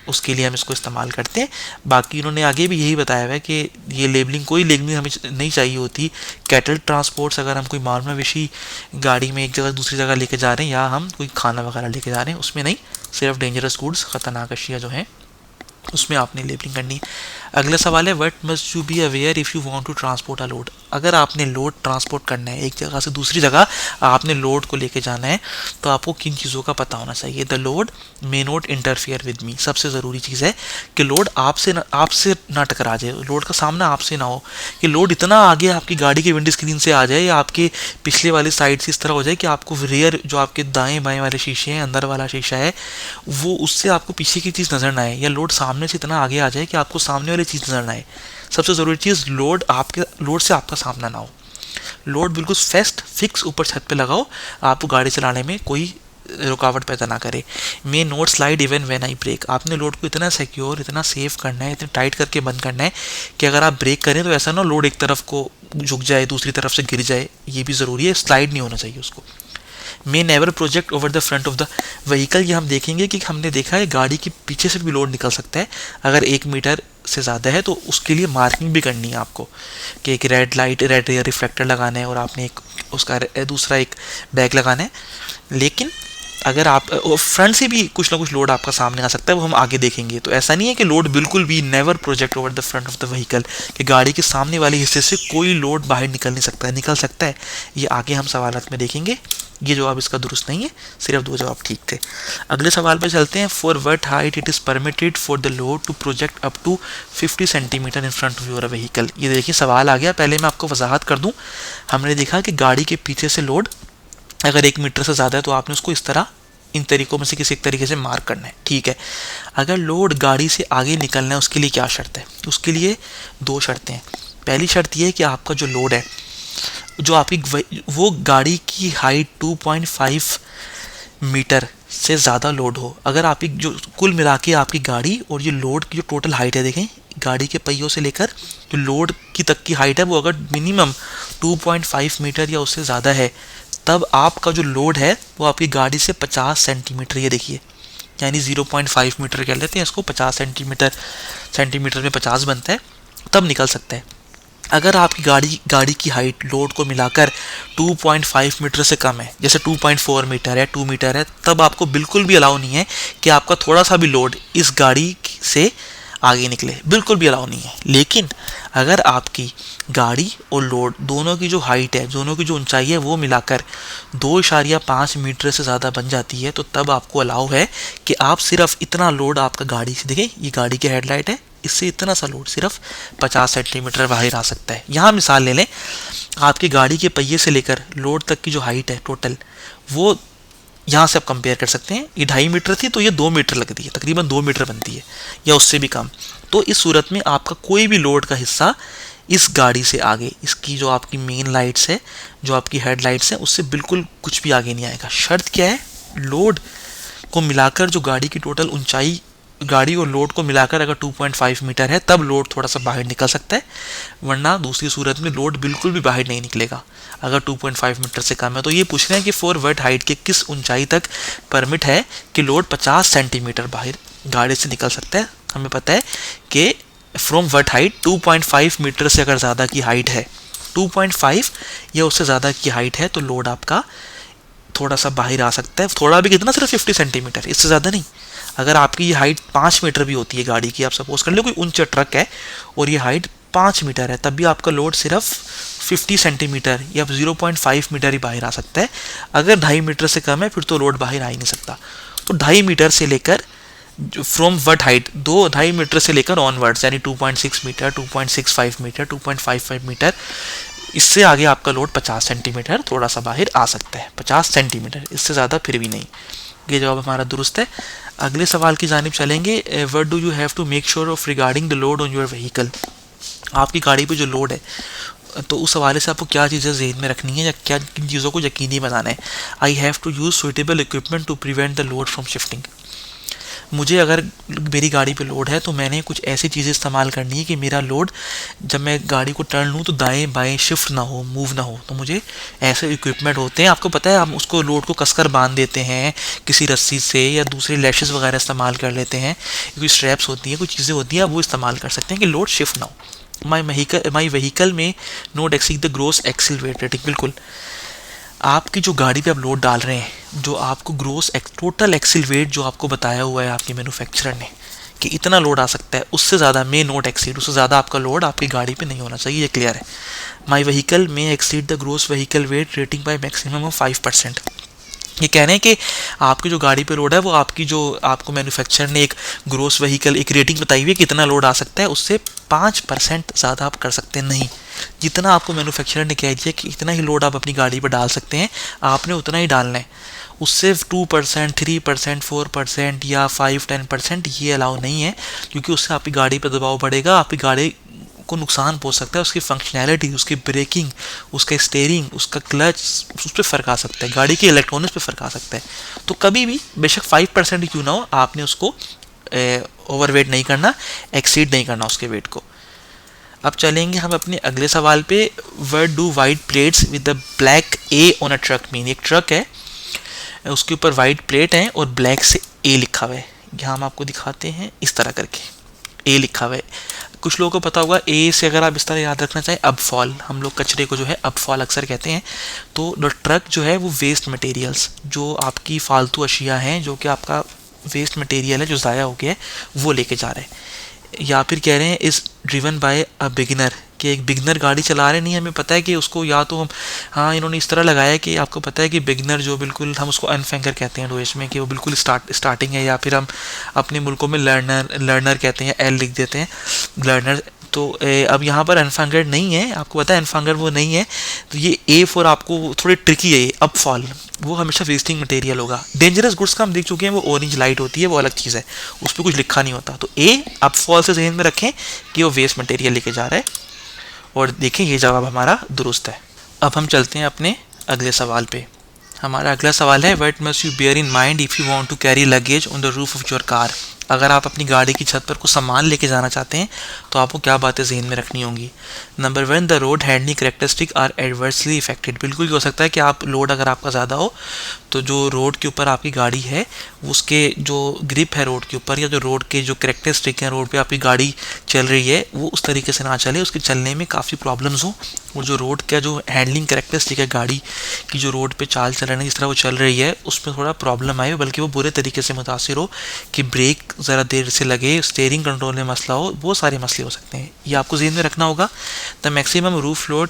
उसके लिए हम इसको इस्तेमाल करते हैं। बाकी उन्होंने आगे भी यही बताया हुआ है कि ये लेबलिंग, कोई लेबलिंग हमें नहीं चाहिए होती। कैटल ट्रांसपोर्ट्स, अगर हम कोई माल मवेशी गाड़ी में एक जगह दूसरी जगह लेके जा रहे हैं, या हम कोई खाना वगैरह लेके जा रहे हैं, उसमें नहीं, सिर्फ डेंजरस गुड्स, ख़तरनाक अशिया जो हैं, उसमें आपने लेबलिंग करनी है। अगला सवाल है, what must you be aware if you want to transport a load. अगर आपने लोड ट्रांसपोर्ट करना है, एक जगह से दूसरी जगह आपने लोड को लेके जाना है, तो आपको किन चीज़ों का पता होना चाहिए। The load may not interfere with me, सबसे ज़रूरी चीज़ है कि लोड आपसे ना टकरा जाए, लोड का सामना आपसे ना हो, कि लोड इतना आगे आपकी गाड़ी की विंडो स्क्रीन से आ जाए, या आपके पिछले वाली साइड से इस तरह हो जाए कि आपको रियर, जो आपके दाएं बाएं वाले शीशे हैं, अंदर वाला शीशा है, वो उससे आपको पीछे की चीज़ नज़र ना आए, या लोड सामने से इतना आगे आ जाए कि आपको सामने वाली चीज़ नज़र ना आए। सबसे ज़रूरी चीज़, लोड से आपका सामना ना हो। लोड बिल्कुल फिक्स ऊपर छत पे लगाओ, आपको गाड़ी चलाने में कोई रुकावट पैदा ना करे। May not slide even when I brake, आपने लोड को इतना सिक्योर, इतना सेफ करना है, इतना टाइट करके बंद करना है कि अगर आप ब्रेक करें तो ऐसा ना लोड एक तरफ को झुक जाए, दूसरी तरफ से गिर जाए, ये भी ज़रूरी है, स्लाइड नहीं होना चाहिए उसको। May never project over the front of the vehicle, ये हम देखेंगे कि हमने देखा है गाड़ी के पीछे से भी लोड निकल सकता है, अगर 1 मीटर से ज़्यादा है, तो उसके लिए मार्किंग भी करनी है आपको, कि एक रेड रिफ्लेक्टर लगाना है, और आपने एक उसका दूसरा एक बैग लगाना है। लेकिन अगर आप फ्रंट से भी कुछ ना कुछ लोड आपका सामने आ सकता है, वो हम आगे देखेंगे। तो ऐसा नहीं है कि लोड बिल्कुल भी never project over the front of the vehicle, कि गाड़ी के सामने वाले हिस्से से कोई लोड बाहर निकल नहीं सकता है, निकल सकता है। ये आगे हम सवालात में देखेंगे। ये जवाब इसका दुरुस्त नहीं है, सिर्फ 2 जवाब ठीक थे। अगले सवाल पे चलते हैं। For what height it is permitted for the load to project up to 50 centimetre in front of your vehicle. ये देखिए सवाल आ गया। पहले मैं आपको वजाहत कर दूं। हमने देखा कि गाड़ी के पीछे से लोड अगर 1 मीटर से ज़्यादा है तो आपने उसको इस तरह, इन तरीकों में से किसी एक तरीके से मार्क करना है, ठीक है। अगर लोड गाड़ी से आगे निकलना है उसके लिए क्या शर्त है? उसके लिए 2 शर्तें हैं। पहली शर्त यह है कि आपका जो लोड है, जो आपकी वो गाड़ी की हाइट 2.5 मीटर से ज़्यादा लोड हो। अगर आपकी जो कुल मिला के आपकी गाड़ी और ये लोड की जो टोटल हाइट है, देखें गाड़ी के पहियों से लेकर जो लोड की तक की हाइट है, वो अगर मिनिमम 2.5 मीटर या उससे ज़्यादा है, तब आपका जो लोड है वो आपकी गाड़ी से 50 सेंटीमीटर, ये देखिए, यानी 0.5 मीटर कह लेते हैं इसको, 50 सेंटीमीटर में 50 बनता है, तब निकल सकता है। अगर आपकी गाड़ी की हाइट लोड को मिलाकर 2.5 मीटर से कम है, जैसे 2.4 मीटर है, 2 मीटर है, तब आपको बिल्कुल भी अलाउ नहीं है कि आपका थोड़ा सा भी लोड इस गाड़ी से आगे निकले, बिल्कुल भी अलाउ नहीं है। लेकिन अगर आपकी गाड़ी और लोड दोनों की जो हाइट है, दोनों की जो ऊंचाई है, वो मिलाकर 2.5 मीटर से ज़्यादा बन जाती है, तो तब आपको अलाउ है कि आप सिर्फ इतना लोड आपका गाड़ी से, देखें ये गाड़ी की हेडलाइट है, इससे इतना सा लोड सिर्फ 50 सेंटीमीटर बाहर आ सकता है। यहाँ मिसाल ले लें, आपकी गाड़ी के पहिए से लेकर लोड तक की जो हाइट है टोटल, वो यहाँ से आप कंपेयर कर सकते हैं। ये 2.5 मीटर थी तो ये 2 मीटर लगती है, तकरीबन 2 मीटर बनती है या उससे भी कम। तो इस सूरत में आपका कोई भी लोड का हिस्सा इस गाड़ी से आगे, इसकी जो आपकी मेन लाइट्स है, जो आपकी हेडलाइट्स हैं, उससे बिल्कुल कुछ भी आगे नहीं आएगा। शर्त क्या है? लोड को मिलाकर जो गाड़ी की टोटल ऊंचाई, गाड़ी और लोड को मिलाकर अगर 2.5 मीटर है, तब लोड थोड़ा सा बाहर निकल सकता है, वरना दूसरी सूरत में लोड बिल्कुल भी बाहर नहीं निकलेगा अगर 2.5 मीटर से कम है। तो ये पूछ रहे हैं कि फॉर व्हाट हाइट के किस ऊंचाई तक परमिट है कि लोड 50 सेंटीमीटर बाहर गाड़ी से निकल सकता है। हमें पता है कि फ्रॉम व्हाट हाइट 2.5 मीटर से अगर ज़्यादा की हाइट है, 2.5 या उससे ज़्यादा की हाइट है, तो लोड आपका थोड़ा सा बाहर आ सकता है। थोड़ा भी कितना? सिर्फ 50 सेंटीमीटर, इससे ज़्यादा नहीं। अगर आपकी ये हाइट 5 मीटर भी होती है गाड़ी की, आप सपोज कर लो कोई ऊंचा ट्रक है और ये हाइट 5 मीटर है, तब भी आपका लोड सिर्फ 50 सेंटीमीटर या 0.5 मीटर ही बाहर आ सकता है। अगर 2.5 मीटर से कम है फिर तो लोड बाहर आ ही नहीं सकता। तो 2.5 मीटर से लेकर फ्रॉम व्हाट हाइट, 2.5 मीटर से लेकर ऑनवर्ड्स, यानी 2.6 मीटर, 2.65 मीटर, 2.55 मीटर, इससे आगे आपका लोड 50 सेंटीमीटर थोड़ा सा बाहर आ सकता है। 50 सेंटीमीटर, इससे ज़्यादा फिर भी नहीं। ये जवाब हमारा दुरुस्त है। अगले सवाल की जानिब चलेंगे। What do you have to make sure of regarding the load on your vehicle? आपकी गाड़ी पे जो लोड है, तो उस हवाले से आपको क्या चीज़ें जहन में रखनी है या क्या किन चीज़ों को यकीनी बनाना है? I have to use suitable equipment to prevent the load from shifting. मुझे अगर मेरी गाड़ी पे लोड है तो मैंने कुछ ऐसी चीज़ें इस्तेमाल करनी है कि मेरा लोड जब मैं गाड़ी को टर्न लूँ तो दाएं बाएं शिफ्ट ना हो, मूव ना हो। तो मुझे ऐसे इक्विपमेंट होते हैं, आपको पता है, हम उसको लोड को कसकर बांध देते हैं किसी रस्सी से या दूसरे लैशेस वगैरह इस्तेमाल कर लेते हैं, कोई स्ट्रैप्स होती हैं, कुछ चीज़ें होती हैं, वो इस्तेमाल कर सकते हैं कि लोड शिफ्ट ना हो। My vehicle may not exceed the gross axle weight rating. बिल्कुल, आपकी जो गाड़ी पे आप लोड डाल रहे हैं, जो आपको टोटल एक्सिल वेट जो आपको बताया हुआ है आपके मैन्युफैक्चरर ने कि इतना लोड आ सकता है, उससे ज़्यादा में नोट एक्सीड, उससे ज़्यादा आपका लोड आपकी गाड़ी पे नहीं होना चाहिए, ये क्लियर है। My vehicle may exceed the gross vehicle weight rating by maximum of 5%। ये कह रहे हैं कि आपकी जो गाड़ी पे लोड है वो आपकी जो आपको मैन्युफैक्चरर ने एक ग्रोस व्हीकल एक रेटिंग बताई हुई है कितना लोड आ सकता है, उससे 5% ज़्यादा आप कर सकते हैं नहीं। जितना आपको मैन्युफैक्चरर ने कह दिया कि इतना ही लोड आप अपनी गाड़ी पर डाल सकते हैं, आपने उतना ही डालना है। उससे 2%, 3%, 4% या 5-10% ये अलाउ नहीं है, क्योंकि उससे आपकी गाड़ी पर दबाव बढ़ेगा, आपकी गाड़ी को नुकसान पहुंच सकता है, उसकी फंक्शनैलिटी, उसकी ब्रेकिंग, उसका स्टीयरिंग, उसका क्लच, उस पर फ़र्क आ सकता है, गाड़ी के इलेक्ट्रॉनिक्स पे फ़र्क आ सकता है। तो कभी भी बेशक 5% क्यों ना हो, आपने उसको ओवरवेट नहीं करना, एक्सीड नहीं करना उसके वेट को। अब चलेंगे हम अपने अगले सवाल पे। What do white plates with the black A on a truck mean? एक ट्रक है, उसके ऊपर वाइट प्लेट है और ब्लैक से ए लिखा हुआ है। यहाँ हम आपको दिखाते हैं इस तरह करके, ए लिखा हुआ है। कुछ लोगों को पता होगा ए से अगर आप इस तरह याद रखना चाहें, अब फॉल, हम लोग कचरे को जो है अब फॉल अक्सर कहते हैं। तो ट्रक जो है वो वेस्ट मटेरियल्स, जो आपकी फालतू अशिया हैं, जो कि आपका वेस्ट मटेरियल है जो ज़ाया हो गया है, वो लेके जा रहे हैं। या फिर कह रहे हैं is driven by a beginner, कि एक बिगिनर गाड़ी चला रहे नहीं, हमें पता है कि उसको या तो हम, हाँ इन्होंने इस तरह लगाया है कि आपको पता है कि बिगिनर जो बिल्कुल, हम उसको अनफेंगर कहते हैं डोएश में, कि वो बिल्कुल स्टार्टिंग है, या फिर हम अपने मुल्कों में लर्नर कहते हैं, एल लिख देते हैं लर्नर। तो अब यहाँ पर अनफेंगर्ड नहीं है, आपको पता है अनफेंगर्ड वो नहीं है। तो ये ए फॉर आपको थोड़ी ट्रिकी है, ये अब फॉल वो हमेशा वेस्टिंग मटेरियल होगा। डेंजरस गुड्स का हम देख चुके हैं, वो ऑरेंज लाइट होती है, वो अलग चीज़ है, उस पर कुछ लिखा नहीं होता। तो ए अब फॉल से जहन में रखें कि वो वेस्ट मटेरियल लेके जा रहा है, और देखें ये जवाब हमारा दुरुस्त है। अब हम चलते हैं अपने अगले सवाल पे। हमारा अगला सवाल है what must you bear in mind if you want to carry luggage on the roof of your car. अगर आप अपनी गाड़ी की छत पर कुछ सामान लेके जाना चाहते हैं तो आपको क्या बातें जहन में रखनी होंगी। Number 1, the road handling characteristic are adversely affected. बिल्कुल हो सकता है कि आप लोड अगर आपका ज़्यादा हो तो जो रोड के ऊपर आपकी गाड़ी है उसके जो ग्रिप है रोड के ऊपर, या जो रोड के जो करेक्टरिस्टिक है रोड पे आपकी गाड़ी चल रही है वो उस तरीके से ना चले, उसके चलने में काफ़ी प्रॉब्लम्स हो। और जो रोड का जो हैंडलिंग करेक्टरिस्टिक है गाड़ी की, जो रोड पे चाल चलन जिस तरह वो चल रही है उसमें थोड़ा प्रॉब्लम आए, बल्कि वो बुरे तरीके से मुतासिर हो, कि ब्रेक ज़रा देर से लगे, स्टीयरिंग कंट्रोल में मसला हो, वो सारे मसले हो सकते हैं। ये आपको ज़हन में रखना होगा। The maximum roof load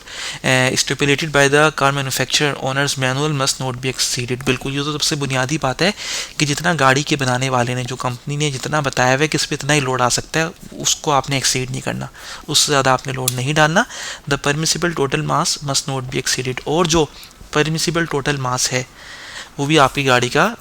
stipulated by the car manufacturer owners manual must not be exceeded. बिल्कुल, ये तो सबसे बुनियादी बात है कि जितना गाड़ी के बनाने वाले ने, जो कंपनी ने जितना बताया हुआ है कि इस पर इतना ही लोड आ सकता है, उसको आपने एक्सीड नहीं करना, उससे ज़्यादा आपने लोड नहीं डालना। The permissible total mass must not be exceeded. और जो परमिसिबल टोटल मास है वो भी आपकी गाड़ी का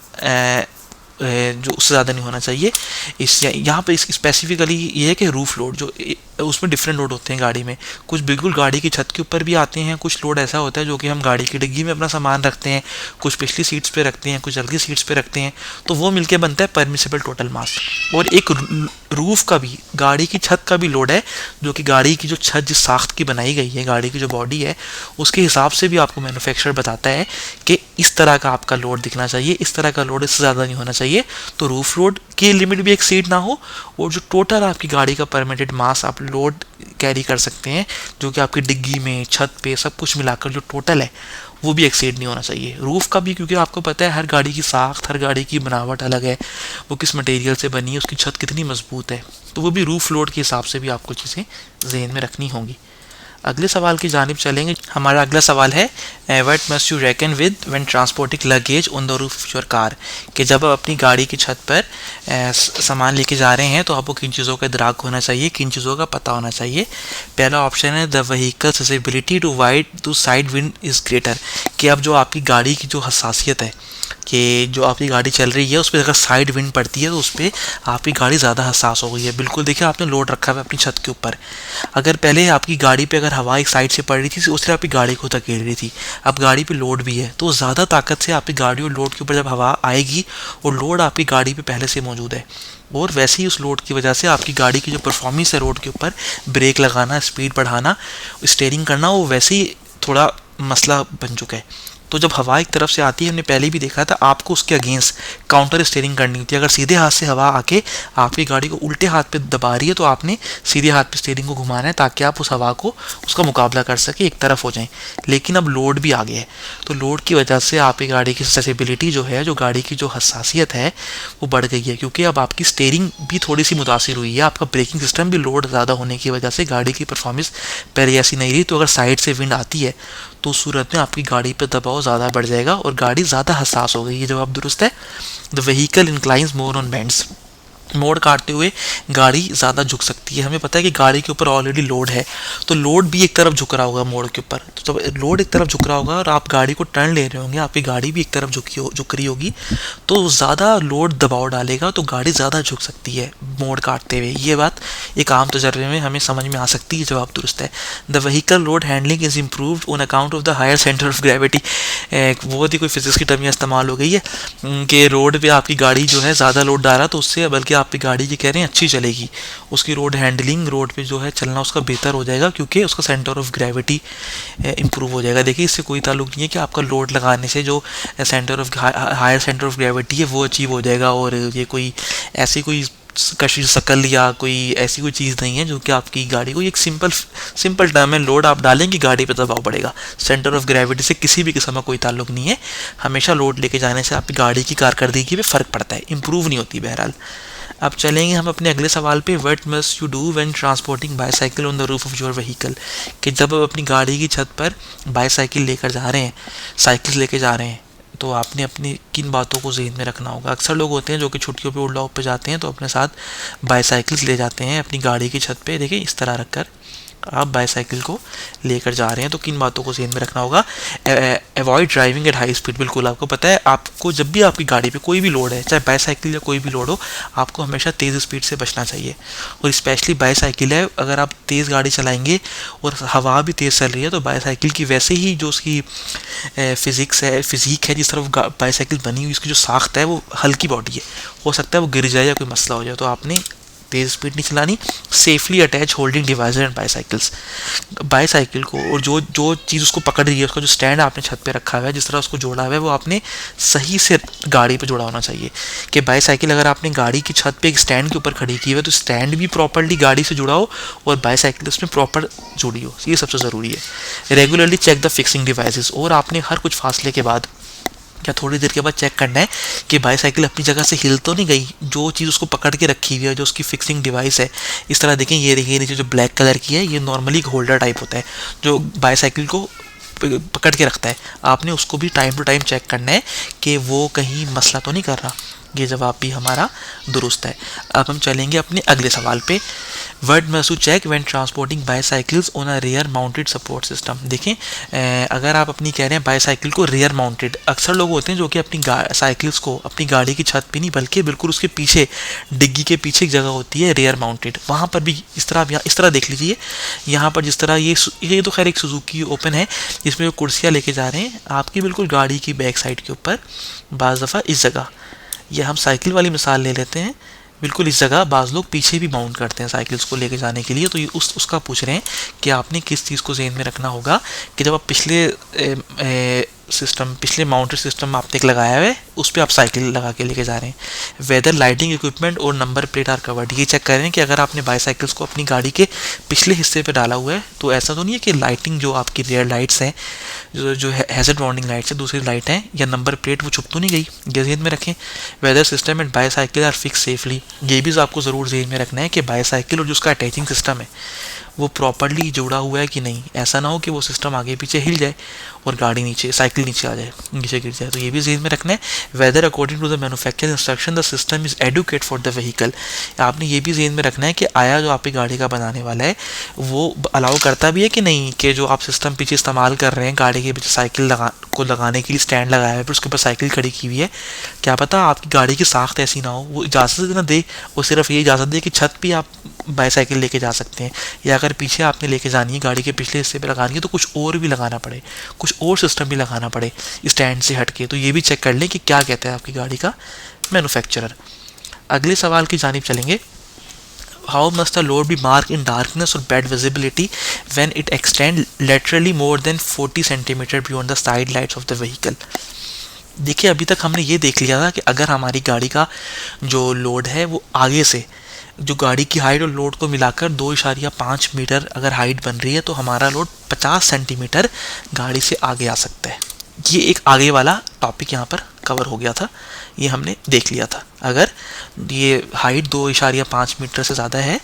जो उससे ज़्यादा नहीं होना चाहिए। इस यहाँ पर स्पेसिफिकली ये है कि रूफ लोड जो उसमें डिफरेंट लोड होते हैं गाड़ी में। कुछ बिल्कुल गाड़ी की छत के ऊपर भी आते हैं, कुछ लोड ऐसा होता है जो कि हम गाड़ी की डिग्गी में अपना सामान रखते हैं, कुछ पिछली सीट्स पे रखते हैं, कुछ अगली सीट्स पे रखते हैं, तो वो मिलके बनता है परमिसिबल टोटल मास। और एक रूफ का भी, गाड़ी की छत का भी लोड है, जो कि गाड़ी की जो छत जिस साख्त की बनाई गई है, गाड़ी की जो बॉडी है उसके हिसाब से भी आपको मैन्युफैक्चरर बताता है कि इस तरह का आपका लोड दिखना चाहिए, इस तरह का लोड इससे ज़्यादा नहीं होना चाहिए। तो रूफ लोड की लिमिट भी एक्सीड ना हो, और जो टोटल आपकी गाड़ी का परमिटेड मास आप लोड कैरी कर सकते हैं, जो कि आपकी डिग्गी में, छत पे, सब कुछ मिलाकर जो टोटल है वो भी एक्सीड नहीं होना चाहिए। रूफ का भी, क्योंकि आपको पता है हर गाड़ी की साख्त, हर गाड़ी की बनावट अलग है, वो किस मटेरियल से बनी है, उसकी छत कितनी मजबूत है, तो वो भी रूफ लोड के हिसाब से भी आपको चीज़ें जहन में रखनी होंगी। अगले सवाल की जानिब चलेंगे। हमारा अगला सवाल है what must you reckon with when transporting luggage on the roof of your car. कि जब आप अपनी गाड़ी की छत पर सामान लेके जा रहे हैं तो आपको किन चीज़ों का इदराक होना चाहिए, किन चीज़ों का पता होना चाहिए। पहला ऑप्शन है the vehicle susceptibility to side wind is greater. कि अब जो आपकी गाड़ी की जो हसासियत है, कि जो आपकी गाड़ी चल रही है उस पर अगर साइड विंड पड़ती है तो उस पर आपकी गाड़ी ज़्यादा हसास हो गई है। बिल्कुल देखिए, आपने लोड रखा हुआ है अपनी छत के ऊपर, अगर पहले आपकी गाड़ी पे अगर हवा एक साइड से पड़ रही थी उससे आपकी गाड़ी को धकेल रही थी, अब गाड़ी पे लोड भी है तो ज़्यादा ताकत से आपकी गाड़ी और लोड के ऊपर जब हवा आएगी, और लोड आपकी गाड़ी पे पहले से मौजूद है, और वैसे ही उस लोड की वजह से आपकी गाड़ी की जो परफॉर्मेंस है रोड के ऊपर, ब्रेक लगाना, स्पीड बढ़ाना, स्टीयरिंग करना, वो वैसे ही थोड़ा मसला बन चुका है। तो जब हवा एक तरफ से आती है, हमने पहले भी देखा था, आपको उसके अगेंस्ट काउंटर स्टीयरिंग करनी होती है। अगर सीधे हाथ से हवा आके आपकी गाड़ी को उल्टे हाथ पे दबा रही है तो आपने सीधे हाथ पे स्टीयरिंग को घुमाना है ताकि आप उस हवा को, उसका मुकाबला कर सके, एक तरफ हो जाएं। लेकिन अब लोड भी आ गया है, तो लोड की वजह से आपकी गाड़ी की ससेबिलिटी जो है, जो गाड़ी की जो हसासियत है वो बढ़ गई है, क्योंकि अब आपकी स्टीयरिंग भी थोड़ी सी मुतासिर हुई है, आपका ब्रेकिंग सिस्टम भी लोड ज़्यादा होने की वजह से गाड़ी की परफॉर्मेंस पहले ऐसी नहीं रही। तो अगर साइड से विंड आती है तो उस सूरत में आपकी गाड़ी पर दबाव ज़्यादा बढ़ जाएगा और गाड़ी ज़्यादा हसास हो गई। ये जवाब दुरुस्त है। The vehicle inclines more on bends. मोड़ काटते हुए गाड़ी ज़्यादा झुक सकती है। हमें पता है कि गाड़ी के ऊपर ऑलरेडी लोड है, तो लोड भी एक तरफ झुक रहा होगा मोड़ के ऊपर। तो जब लोड एक तरफ झुक रहा होगा और आप गाड़ी को टर्न ले रहे होंगे, आपकी गाड़ी भी एक तरफ झुक रही होगी, तो ज़्यादा लोड दबाव डालेगा तो गाड़ी ज़्यादा झुक सकती है मोड़ काटते हुए। ये बात एक आम तजर्बे में हमें समझ में आ सकती है। जवाब दुरुस्त है। The vehicle load handling is improved on account of the higher centre of gravity. बहुत ही कोई फिजिक्स की टर्म इस्तेमाल हो गई है कि रोड पे आपकी गाड़ी जो है ज़्यादा लोड डाला तो उससे बल्कि आपकी गाड़ी की कह रहे हैं अच्छी चलेगी, उसकी रोड हैंडलिंग, रोड पे जो है चलना उसका बेहतर हो जाएगा, क्योंकि उसका सेंटर ऑफ ग्रेविटी इंप्रूव हो जाएगा। देखिए, इससे कोई ताल्लुक नहीं है कि आपका लोड लगाने से जो centre of higher centre of gravity है वो अचीव हो जाएगा, और ये कोई ऐसी कोई कशी शकल या कोई ऐसी कोई चीज़ नहीं है जो कि आपकी गाड़ी को, एक सिंपल सिंपल टर्म है, लोड आप डालेंगे गाड़ी पे दबाव पड़ेगा। सेंटर ऑफ ग्रेविटी से किसी भी किस्म का कोई ताल्लुक नहीं है। हमेशा लोड लेके जाने से आपकी गाड़ी की कारकर्दगी पे फ़र्क पड़ता है, इंप्रूव नहीं होती बहरहाल। अब चलेंगे हम अपने अगले सवाल पे, what must you do when transporting bicycle on the roof of your vehicle, कि जब आप अपनी गाड़ी की छत पर बाईसाइकिल लेकर जा रहे हैं, साइकिल लेके जा रहे हैं, तो आपने अपनी किन बातों को जहन में रखना होगा। अक्सर लोग होते हैं जो कि छुट्टियों पे उड़लाव पे जाते हैं तो अपने साथ बाईसाइकिल्स ले जाते हैं अपनी गाड़ी की छत पे। देखिए इस तरह रखकर आप बाईसाइकिल को लेकर जा रहे हैं तो किन बातों को ध्यान में रखना होगा। Avoid driving at high speed. बिल्कुल आपको पता है, आपको जब भी आपकी गाड़ी पे कोई भी लोड है, चाहे बाईसाइकिल या कोई भी लोड हो, आपको हमेशा तेज़ स्पीड से बचना चाहिए। और स्पेशली बाईसाइकिल है, अगर आप तेज़ गाड़ी चलाएंगे और हवा भी तेज़ चल रही है तो बाईसाइकिल की वैसे ही जो उसकी फिज़िक है, जिस तरफ बाईसाइकिल बनी हुई, उसकी जो साख्त है वो हल्की बॉडी है, हो सकता है वो गिर जाए या कोई मसला हो जाए। तो आपने तेज़ स्पीड नहीं चलानी। Safely attach holding device and bicycles. Bicycle को और जो जो चीज़ उसको पकड़ रही है, उसका जो स्टैंड आपने छत पे रखा हुआ है, जिस तरह उसको जोड़ा हुआ है, वो आपने सही से गाड़ी पे जोड़ा होना चाहिए। कि बाईसाइकिल अगर आपने गाड़ी की छत पे एक स्टैंड के ऊपर खड़ी की है तो स्टैंड भी प्रॉपरली गाड़ी से जुड़ा हो और बाईसाइकिल उसमें प्रॉपर जुड़ी हो, ये सबसे ज़रूरी है। Regularly check the fixing devices. और आपने हर कुछ फासले के बाद या थोड़ी देर के बाद चेक करना है कि बाईसाइकिल अपनी जगह से हिल तो नहीं गई। जो चीज़ उसको पकड़ के रखी हुई है, जो उसकी फिक्सिंग डिवाइस है, इस तरह देखें, ये देखिए नीचे जो ब्लैक कलर की है, ये नॉर्मली होल्डर टाइप होता है जो बाईसाइकिल को पकड़ के रखता है। आपने उसको भी टाइम टू टाइम चेक करना है कि वो कहीं मसला तो नहीं कर रहा। ये जवाब भी हमारा दुरुस्त है। अब हम चलेंगे अपने अगले सवाल पे, what must you check when transporting bicycles on a rear mounted support system. देखें, अगर आप अपनी कह रहे हैं बाईसाइकिल को रियर माउंटेड, अक्सर लोग होते हैं जो कि अपनी साइकिल्स को अपनी गाड़ी की छत पे नहीं बल्कि बिल्कुल उसके पीछे, डिग्गी के पीछे एक जगह होती है रियर माउंटेड, वहाँ पर भी इस तरह देख लीजिए। यहाँ पर जिस तरह ये तो खैर एक सुजुकी ओपन है जिसमें जो कुर्सियाँ लेके जा रहे हैं, आपकी बिल्कुल गाड़ी की बैक साइड के ऊपर बाज़ दफ़ा इस जगह, यह हम साइकिल वाली मिसाल ले लेते हैं, बिल्कुल इस जगह बाज़ लोग पीछे भी माउंट करते हैं साइकिल्स को लेके जाने के लिए। तो ये उसका पूछ रहे हैं कि आपने किस चीज़ को ज़हन में रखना होगा कि जब आप पिछले माउंटेड सिस्टम आपने एक लगाया है, उस पर आप साइकिल लगा के लेके जा रहे हैं। वेदर लाइटिंग इक्विपमेंट और नंबर प्लेट आर कवर्ड। ये चेक कर रहे हैं कि अगर आपने बाईसाइकिल्स को अपनी गाड़ी के पिछले हिस्से पे डाला हुआ है तो ऐसा तो नहीं है कि लाइटिंग जो आपकी रियर लाइट्स हैं, जो हैज़र्ड वार्निंग लाइट्स है, दूसरी लाइट हैं या नंबर प्लेट, वो छुप तो नहीं गई, ये ज़हन में रखें। Whether system and bicycle are fix safely. ये भी आपको ज़रूर ज़हन में रखना है कि बाईसाइकिल और जो उसका अटैचिंग सिस्टम है वो प्रॉपरली जुड़ा हुआ है कि नहीं। ऐसा ना हो कि वो सिस्टम आगे पीछे हिल जाए और गाड़ी नीचे, साइकिल नीचे आ जाए, नीचे गिर जाए। तो ये भी ज़हन में रखना है। Whether according to the manufacture instruction the system is adequate for the vehicle. आपने ये भी ज़हन में रखना है कि आया जो आपकी गाड़ी का बनाने वाला है वो अलाउ करता भी है कि नहीं, कि जो आप सिस्टम पीछे इस्तेमाल कर रहे हैं गाड़ी के पीछे साइकिल को लगाने के लिए स्टैंड लगाया है, फिर उसके ऊपर साइकिल खड़ी की हुई है, क्या पता आपकी गाड़ी की साख्त ऐसी ना हो, वो इजाज़त ना दे, वो सिर्फ ये इजाज़त दे कि छत पे आप बाईसाइकिल लेके जा सकते हैं, या अगर पीछे आपने लेके जानी है गाड़ी के पिछले हिस्से पे लगानी है तो कुछ और भी लगाना पड़े, कुछ और सिस्टम भी लगाना पड़े स्टैंड से हट के। तो ये भी चेक कर लें कि क्या कहता है आपकी गाड़ी का मैन्युफैक्चरर। अगले सवाल की जानिब चलेंगे, how must the load be mark in darkness और bad visibility when it extend laterally more than 40 centimetre beyond the side lights of the vehicle. देखिए, अभी तक हमने ये देख लिया था कि अगर हमारी गाड़ी का जो लोड है वो आगे से, जो गाड़ी की हाइट और लोड को मिलाकर 2.5 मीटर अगर हाइट बन रही है तो हमारा लोड 50 सेंटीमीटर गाड़ी से आगे आ सकता है। ये एक आगे वाला टॉपिक यहाँ पर कवर हो गया था, ये हमने देख लिया था। अगर ये हाइट 2.5 मीटर से ज़्यादा है,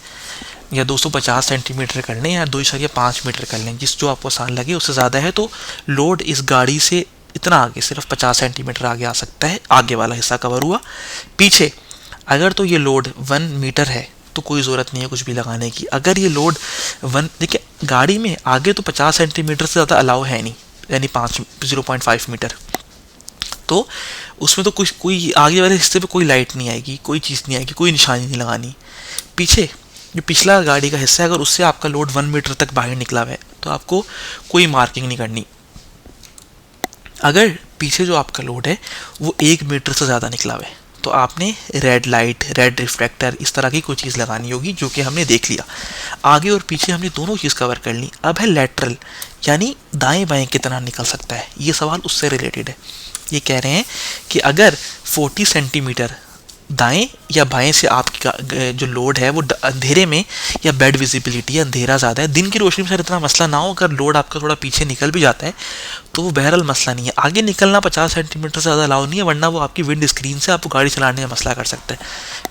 या 250 सेंटीमीटर कर लें या 2.5 मीटर कर लें, जिस जो आपको आसान लगे, उससे ज़्यादा है तो लोड इस गाड़ी से इतना आगे, सिर्फ 50 सेंटीमीटर आगे आ सकता है। आगे वाला हिस्सा कवर हुआ। पीछे अगर तो ये लोड 1 मीटर है तो कोई ज़रूरत नहीं है कुछ भी लगाने की। अगर ये लोड देखिए, गाड़ी में आगे तो 50 सेंटीमीटर से ज़्यादा अलाउ है नहीं, यानी 0.5 मीटर, तो उसमें तो कुछ कोई आगे वाले हिस्से पे कोई लाइट नहीं आएगी, कोई चीज़ नहीं आएगी, कोई निशानी नहीं लगानी। पीछे जो पिछला गाड़ी का हिस्सा है, अगर उससे आपका लोड 1 मीटर तक बाहर निकला हुआ है तो आपको कोई मार्किंग नहीं करनी। अगर पीछे जो आपका लोड है वो 1 मीटर से ज़्यादा निकला हुआ है तो आपने रेड लाइट, रेड रिफ्लेक्टर, इस तरह की कोई चीज़ लगानी होगी, जो कि हमने देख लिया। आगे और पीछे हमने दोनों चीज़ कवर कर ली। अब है लेटरल, यानी दाएं बाएं कितना निकल सकता है। ये सवाल उससे रिलेटेड है। ये कह रहे हैं कि अगर 40 सेंटीमीटर दाएं या बाएं से आपकी जो लोड है वो अंधेरे में या बेड विजिबिलिटी है, अंधेरा ज़्यादा है, दिन की रोशनी में सर इतना मसला ना हो, अगर लोड आपका थोड़ा पीछे निकल भी जाता है तो वो बहरहाल मसला नहीं है। आगे निकलना 50 सेंटीमीटर से ज़्यादा अलाउ नहीं है, वरना वो आपकी विंड स्क्रीन से आपको गाड़ी चलाने में मसला कर सकता है।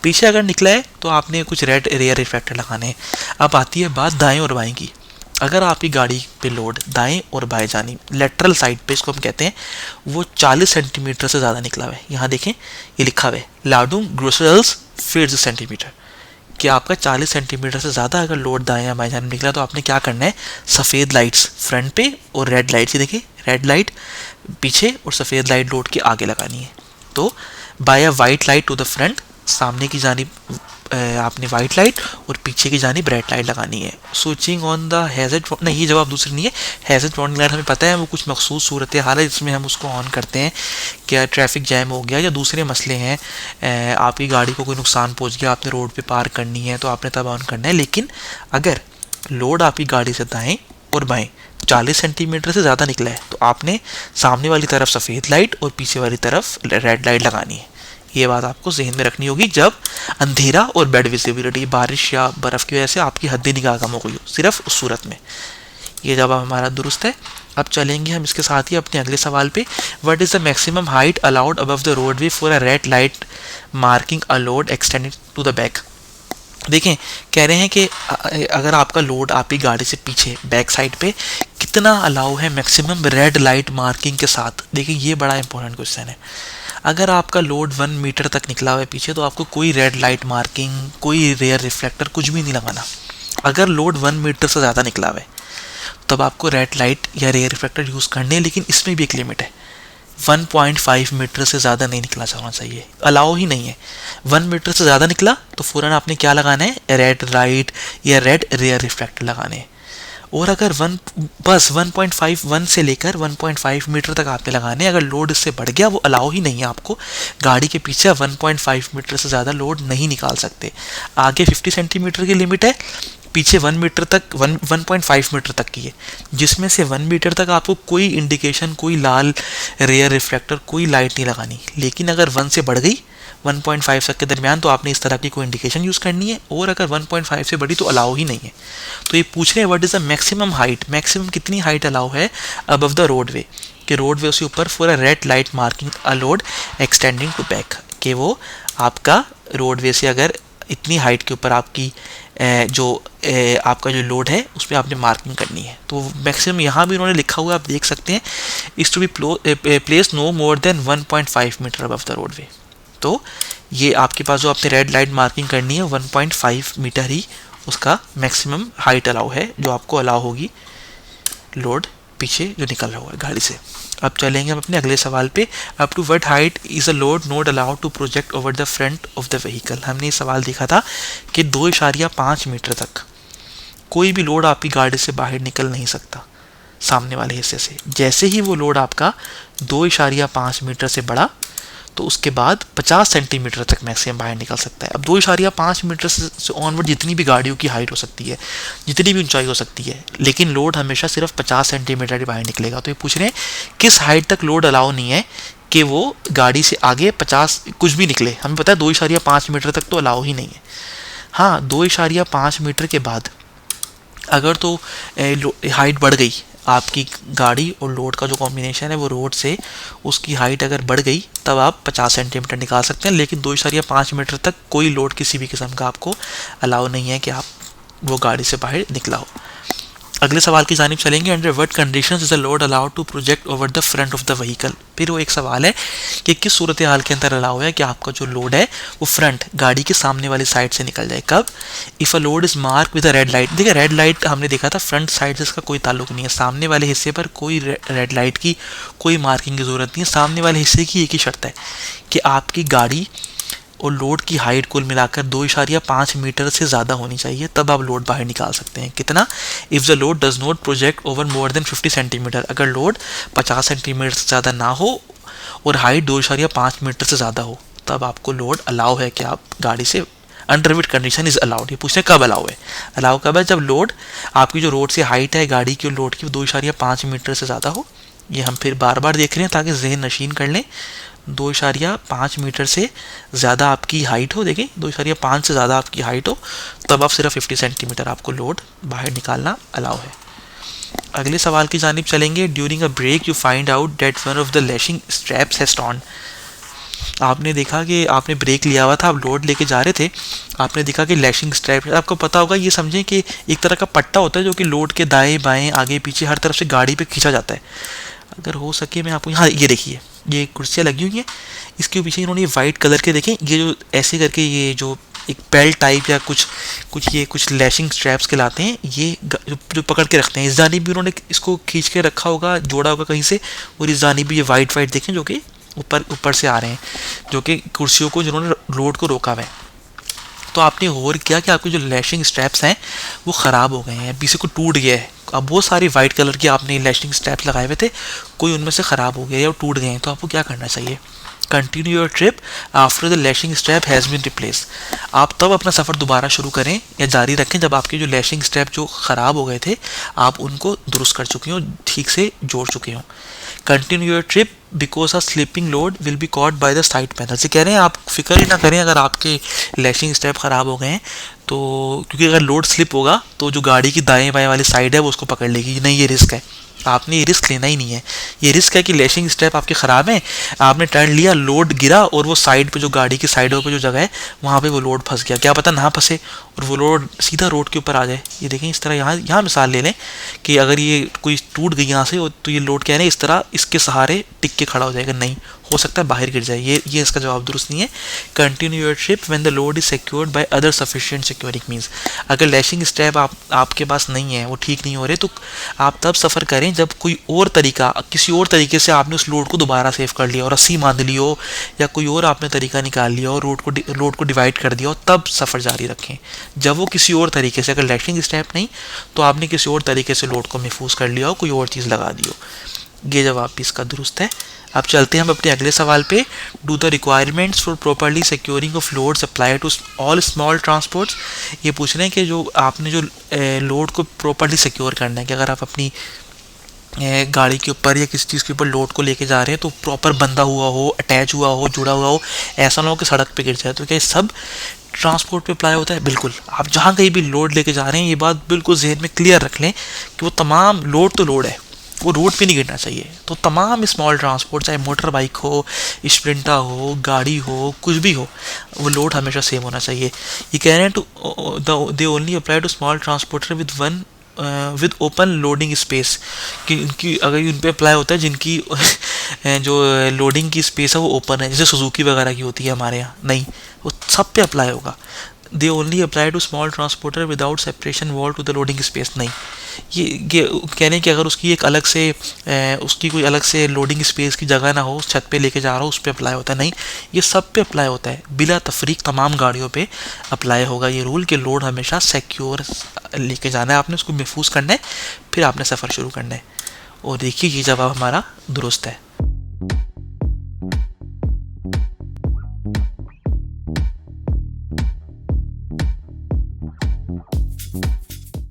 पीछे अगर निकला है तो आपने कुछ रेड रेयर रिफ्लेक्टर लगाने हैं। अब आती है बात दाएं और बाएं की। अगर आपकी गाड़ी पे लोड दाएं और बाएं जानी लेटरल साइड पे, इसको हम कहते हैं, वो 40 सेंटीमीटर से ज़्यादा निकला हुआ है, यहाँ देखें ये लिखा हुआ है लाडूम ग्रोसरल्स 40 सेंटीमीटर, कि आपका 40 सेंटीमीटर से ज़्यादा अगर लोड दाएं या बाएं जाने निकला तो आपने क्या करना है, सफ़ेद लाइट्स फ्रंट पे और रेड लाइट्स, ये देखिए रेड लाइट पीछे और सफ़ेद लाइट लोड के आगे लगानी है। तो by a white light to the front, सामने की जानिब आपने वाइट लाइट और पीछे की जानिब रेड लाइट लगानी है। स्विचिंग ऑन द हैज़र्ड, नहीं ये जवाब दूसरी नहीं है। हैज़र्ड वार्निंग लाइट हमें पता है वो कुछ मखसूस सूरत हाल है जिसमें हम उसको ऑन करते हैं, क्या ट्रैफिक जैम हो गया या दूसरे मसले हैं, आपकी गाड़ी को कोई नुकसान पहुंच गया, आपने रोड पे पार करनी है तो आपने तब ऑन करना है। लेकिन अगर लोड आपकी गाड़ी से दाएं और बाएं 40 सेंटीमीटर से ज़्यादा निकला है तो आपने सामने वाली तरफ सफ़ेद लाइट और पीछे वाली तरफ रेड लाइट लगानी है। ये बात आपको जहन में रखनी होगी जब अंधेरा और बेड विजिबिलिटी, बारिश या बर्फ़ की वजह से आपकी हद निगाह कम हो गई हो, सिर्फ उस सूरत में। ये जवाब हमारा दुरुस्त है। अब चलेंगे हम इसके साथ ही अपने अगले सवाल पे। What is the maximum height allowed above the roadway for a red light marking a load extended to the back. देखें कह रहे हैं कि अगर आपका लोड आपकी गाड़ी से पीछे बैक साइड पे कितना अलाउ है मैक्सिमम रेड लाइट मार्किंग के साथ। देखिए ये बड़ा इंपॉर्टेंट क्वेश्चन है। अगर आपका लोड 1 मीटर तक निकला हुआ है पीछे तो आपको कोई रेड लाइट मार्किंग, कोई रेयर रिफ्लेक्टर, कुछ भी नहीं लगाना। अगर लोड 1 मीटर से ज़्यादा निकला हुआ है तब आपको रेड लाइट या रेयर रिफ्लेक्टर यूज़ करने हैं, लेकिन इसमें भी एक लिमिट है। 1.5 मीटर से ज़्यादा नहीं निकला जाना चाहिए, अलाउ ही नहीं है। 1 मीटर से ज़्यादा निकला तो फ़ौरन आपने क्या लगाना है, रेड लाइट या रेड रेयर रिफ्लेक्टर लगाने हैं। और अगर बस 1.5 से लेकर 1.5 मीटर तक आपने लगाने, अगर लोड इससे बढ़ गया वो अलाउ ही नहीं है आपको। गाड़ी के पीछे 1.5 मीटर से ज़्यादा लोड नहीं निकाल सकते। आगे 50 सेंटीमीटर की लिमिट है, पीछे 1 मीटर तक 1.5 मीटर तक की है, जिसमें से 1 मीटर तक आपको कोई इंडिकेशन, कोई लाल रेयर रिफ्लेक्टर, कोई लाइट नहीं लगानी। लेकिन अगर 1 से बढ़ गई 1.5 तक के दरमियान तो आपने इस तरह की कोई इंडिकेशन यूज़ करनी है, और अगर 1.5 से बड़ी तो अलाउ ही नहीं है। तो ये पूछ रहे हैं what is the maximum height, maximum कितनी हाइट अलाउ है अबव द रोडवे, कि रोडवे से ऊपर for a red light marking a load extending to back, कि वो आपका रोडवे से अगर इतनी हाइट के ऊपर आपकी आपका जो लोड है उस पर आपने मार्किंग करनी है। तो मैक्सिमम यहाँ भी उन्होंने लिखा हुआ आप देख सकते हैं, is to be place no more than 1.5 metre above the roadway. तो ये आपके पास जो आपने रेड लाइट मार्किंग करनी है 1.5 मीटर ही उसका मैक्सिमम हाइट अलाउ है, जो आपको अलाउ होगी लोड पीछे जो निकल रहा हुआ है गाड़ी से। अब चलेंगे हम अपने अगले सवाल पे। Up to what height is a load not allowed to project over the front of the vehicle. हमने ये सवाल देखा था कि 2.5 मीटर तक कोई भी लोड आपकी गाड़ी से बाहर निकल नहीं सकता सामने वाले हिस्से से। जैसे ही वो लोड आपका 2.5 मीटर से बढ़ा तो उसके बाद 50 सेंटीमीटर तक मैक्सिमम बाहर निकल सकता है। अब 2.5 मीटर से ऑनवर्ड जितनी भी गाड़ियों की हाइट हो सकती है, जितनी भी ऊंचाई हो सकती है, लेकिन लोड हमेशा सिर्फ 50 सेंटीमीटर ही बाहर निकलेगा। तो ये पूछ रहे हैं किस हाइट तक लोड अलाउ नहीं है कि वो गाड़ी से आगे 50 कुछ भी निकले। हमें पता है 2.5 मीटर तक तो अलाउ ही नहीं है। हाँ, 2.5 मीटर के बाद अगर तो हाइट बढ़ गई, आपकी गाड़ी और लोड का जो कॉम्बिनेशन है वो रोड से उसकी हाइट अगर बढ़ गई तब आप 50 सेंटीमीटर निकाल सकते हैं, लेकिन 2.5 मीटर तक कोई लोड किसी भी किस्म का आपको अलाउ नहीं है कि आप वो गाड़ी से बाहर निकला हो। अगले सवाल की जानिब चलेंगे। Under what conditions is the load allowed to project over the front of the vehicle. फिर वो एक सवाल है कि किस सूरत हाल के अंदर अलाउ है कि आपका जो लोड है वो फ्रंट गाड़ी के सामने वाली साइड से निकल जाए। कब? If a load is mark with a red light. देखिए रेड लाइट हमने देखा था फ्रंट साइड से इसका कोई ताल्लुक नहीं है, सामने वाले हिस्से पर कोई रेड लाइट की कोई मार्किंग की ज़रूरत नहीं है। सामने वाले हिस्से की एक ही शर्त है कि आपकी गाड़ी और लोड की हाइट कुल मिलाकर 2.5 मीटर से ज़्यादा होनी चाहिए, तब आप लोड बाहर निकाल सकते हैं। कितना? If the load does not project over more than 50 centimetre. अगर लोड 50 सेंटीमीटर से ज़्यादा ना हो और हाइट 2.5 मीटर से ज़्यादा हो तब आपको लोड अलाउ है कि आप गाड़ी से under which condition is allowed. ये पूछते हैं कब अलाउ है। अलाउ कब है? जब लोड आपकी जो रोड से हाइट है गाड़ी की और लोड की 2.5 मीटर से ज़्यादा हो। ये हम फिर बार बार देख रहे हैं ताकि जहन नशीन कर लें। 2.5 मीटर से ज़्यादा आपकी हाइट हो, देखिए 2.5 से ज़्यादा आपकी हाइट हो, तब आप सिर्फ 50 सेंटीमीटर आपको लोड बाहर निकालना अलाउ है। अगले सवाल की जानिब चलेंगे। During a break you find out that one of the lashing straps has torn. आपने देखा कि आपने ब्रेक लिया हुआ था, आप लोड लेके जा रहे थे, आपने देखा कि लैशिंग स्ट्रैप, आपको पता होगा, ये समझें कि एक तरह का पट्टा होता है जो कि लोड के दाएं बाएं आगे पीछे हर तरफ से गाड़ी पे खींचा जाता है। अगर हो सके मैं आपको, यहाँ ये देखिए, ये कुर्सियाँ लगी हुई हैं, इसके पीछे इन्होंने वाइट कलर के, देखें ये जो ऐसे करके ये जो एक बेल्ट टाइप या कुछ लैशिंग स्ट्रैप्स कहलाते हैं, ये जो पकड़ के रखते हैं। इस जानिब भी उन्होंने इसको खींच के रखा होगा, जोड़ा होगा कहीं से, और इस जानिब भी ये वाइट वाइट देखें जो कि ऊपर से आ रहे हैं, जो कि कुर्सियों को, जिन्होंने लोड को रोका हुआ है। तो आपने गौर किया कि आपके जो लैशिंग स्ट्रैप्स हैं वो ख़राब हो गए हैं, पीछे को टूट गया है। अब बहुत सारी वाइट कलर की आपने लैशिंग स्ट्रैप्स लगाए हुए थे, कोई उनमें से ख़राब हो गया या टूट गए हैं, तो आपको क्या करना चाहिए? Continue your trip after the lashing strap has been replace. आप तब अपना सफ़र दोबारा शुरू करें या जारी रखें जब आपके जो लैशिंग स्ट्रैप जो ख़राब हो गए थे आप उनको दुरुस्त कर चुके हों, ठीक से जोड़ चुके हों। Continue your trip because a slipping load will be caught by the side panel. से कह रहे हैं आप फिक्र ही ना करें अगर आपके लैशिंग स्ट्रैप ख़राब हो गए हैं तो, क्योंकि अगर लोड स्लिप होगा तो जो गाड़ी की दाएं बाएं वाली साइड है वो उसको पकड़ लेगी। नहीं, ये रिस्क है, आपने ये रिस्क लेना ही नहीं है। ये रिस्क है कि लैशिंग स्ट्रैप आपके ख़राब हैं, आपने टर्न लिया, लोड गिरा और वो साइड पे जो गाड़ी की साइडों पे जो जगह है वहाँ पे वो लोड फंस गया, क्या पता ना फंसे और वो लोड सीधा रोड के ऊपर आ जाए। ये देखें इस तरह, यहाँ मिसाल ले लें कि अगर ये कोई टूट गई यहाँ से तो ये लोड क्या है, इस तरह इसके सहारे टिक के खड़ा हो जाएगा, नहीं, हो सकता है बाहर गिर जाए। ये इसका जवाब दुरुस्त नहीं है। Continue your trip when the load is secured by other sufficient securing means. अगर लैशिंग स्ट्रैप आपके पास नहीं है, वो ठीक नहीं हो रहे, तो आप तब सफ़र करें जब कोई और तरीका, किसी और तरीके से आपने उस लोड को दोबारा सेव कर लिया और रस्सी बांध ली हो या कोई और आपने तरीका निकाल लिया और लोड को डिवाइड कर दिया हो, तब सफ़र जारी रखें। जब वो किसी और तरीके से, अगर लैशिंग स्ट्रैप नहीं तो आपने किसी और तरीके से लोड को महफूज कर लिया हो, कोई और चीज़ लगा दी हो। ये जवाब भी इसका दुरुस्त है। अब चलते हैं हम अपने अगले सवाल पे। Do the requirements for properly securing of loads apply to all small transports. ये पूछ रहे हैं कि जो आपने जो लोड को प्रॉपरली सिक्योर करना है, कि अगर आप अपनी गाड़ी के ऊपर या किसी चीज़ के ऊपर लोड को लेके जा रहे हैं तो प्रॉपर बंधा हुआ हो, अटैच हुआ हो, जुड़ा हुआ हो, ऐसा ना हो कि सड़क पे गिर जाए। तो क्या ये सब ट्रांसपोर्ट पे अप्लाई होता है? बिल्कुल। आप जहाँ कहीं भी लोड लेके जा रहे हैं, ये बात बिल्कुल जहन में क्लियर रख लें कि वो तमाम लोड तो लोड है, वो रोड पे नहीं गिरना चाहिए। तो तमाम स्मॉल ट्रांसपोर्ट, चाहे मोटर बाइक हो, स्प्रिंटा हो, गाड़ी हो, कुछ भी हो, वो लोड हमेशा सेम होना चाहिए। ये कह रहे हैं do they only apply to small transporter with open loading space, कि उनकी अगर उन पर अप्लाई होता है जिनकी जो लोडिंग की स्पेस है वो ओपन है, जैसे सुजुकी वगैरह की होती है हमारे यहाँ, नहीं, वो सब पे अप्लाई होगा। They only apply to small transporter without separation wall to the loading space, नहीं, ये कह रहे हैं कि अगर उसकी एक अलग से उसकी कोई अलग से लोडिंग स्पेस की जगह ना हो, उस छत पे लेके जा रहा हो, उस पर अप्लाई होता है, नहीं, ये सब पे अप्लाई होता है, बिला तफरीक तमाम गाड़ियों पे अप्लाई होगा ये रूल कि लोड हमेशा सिक्योर लेके जाना है, आपने उसको महफूज करना है, फिर आपने सफ़र शुरू करना है। और देखिए ये जवाब हमारा दुरुस्त है।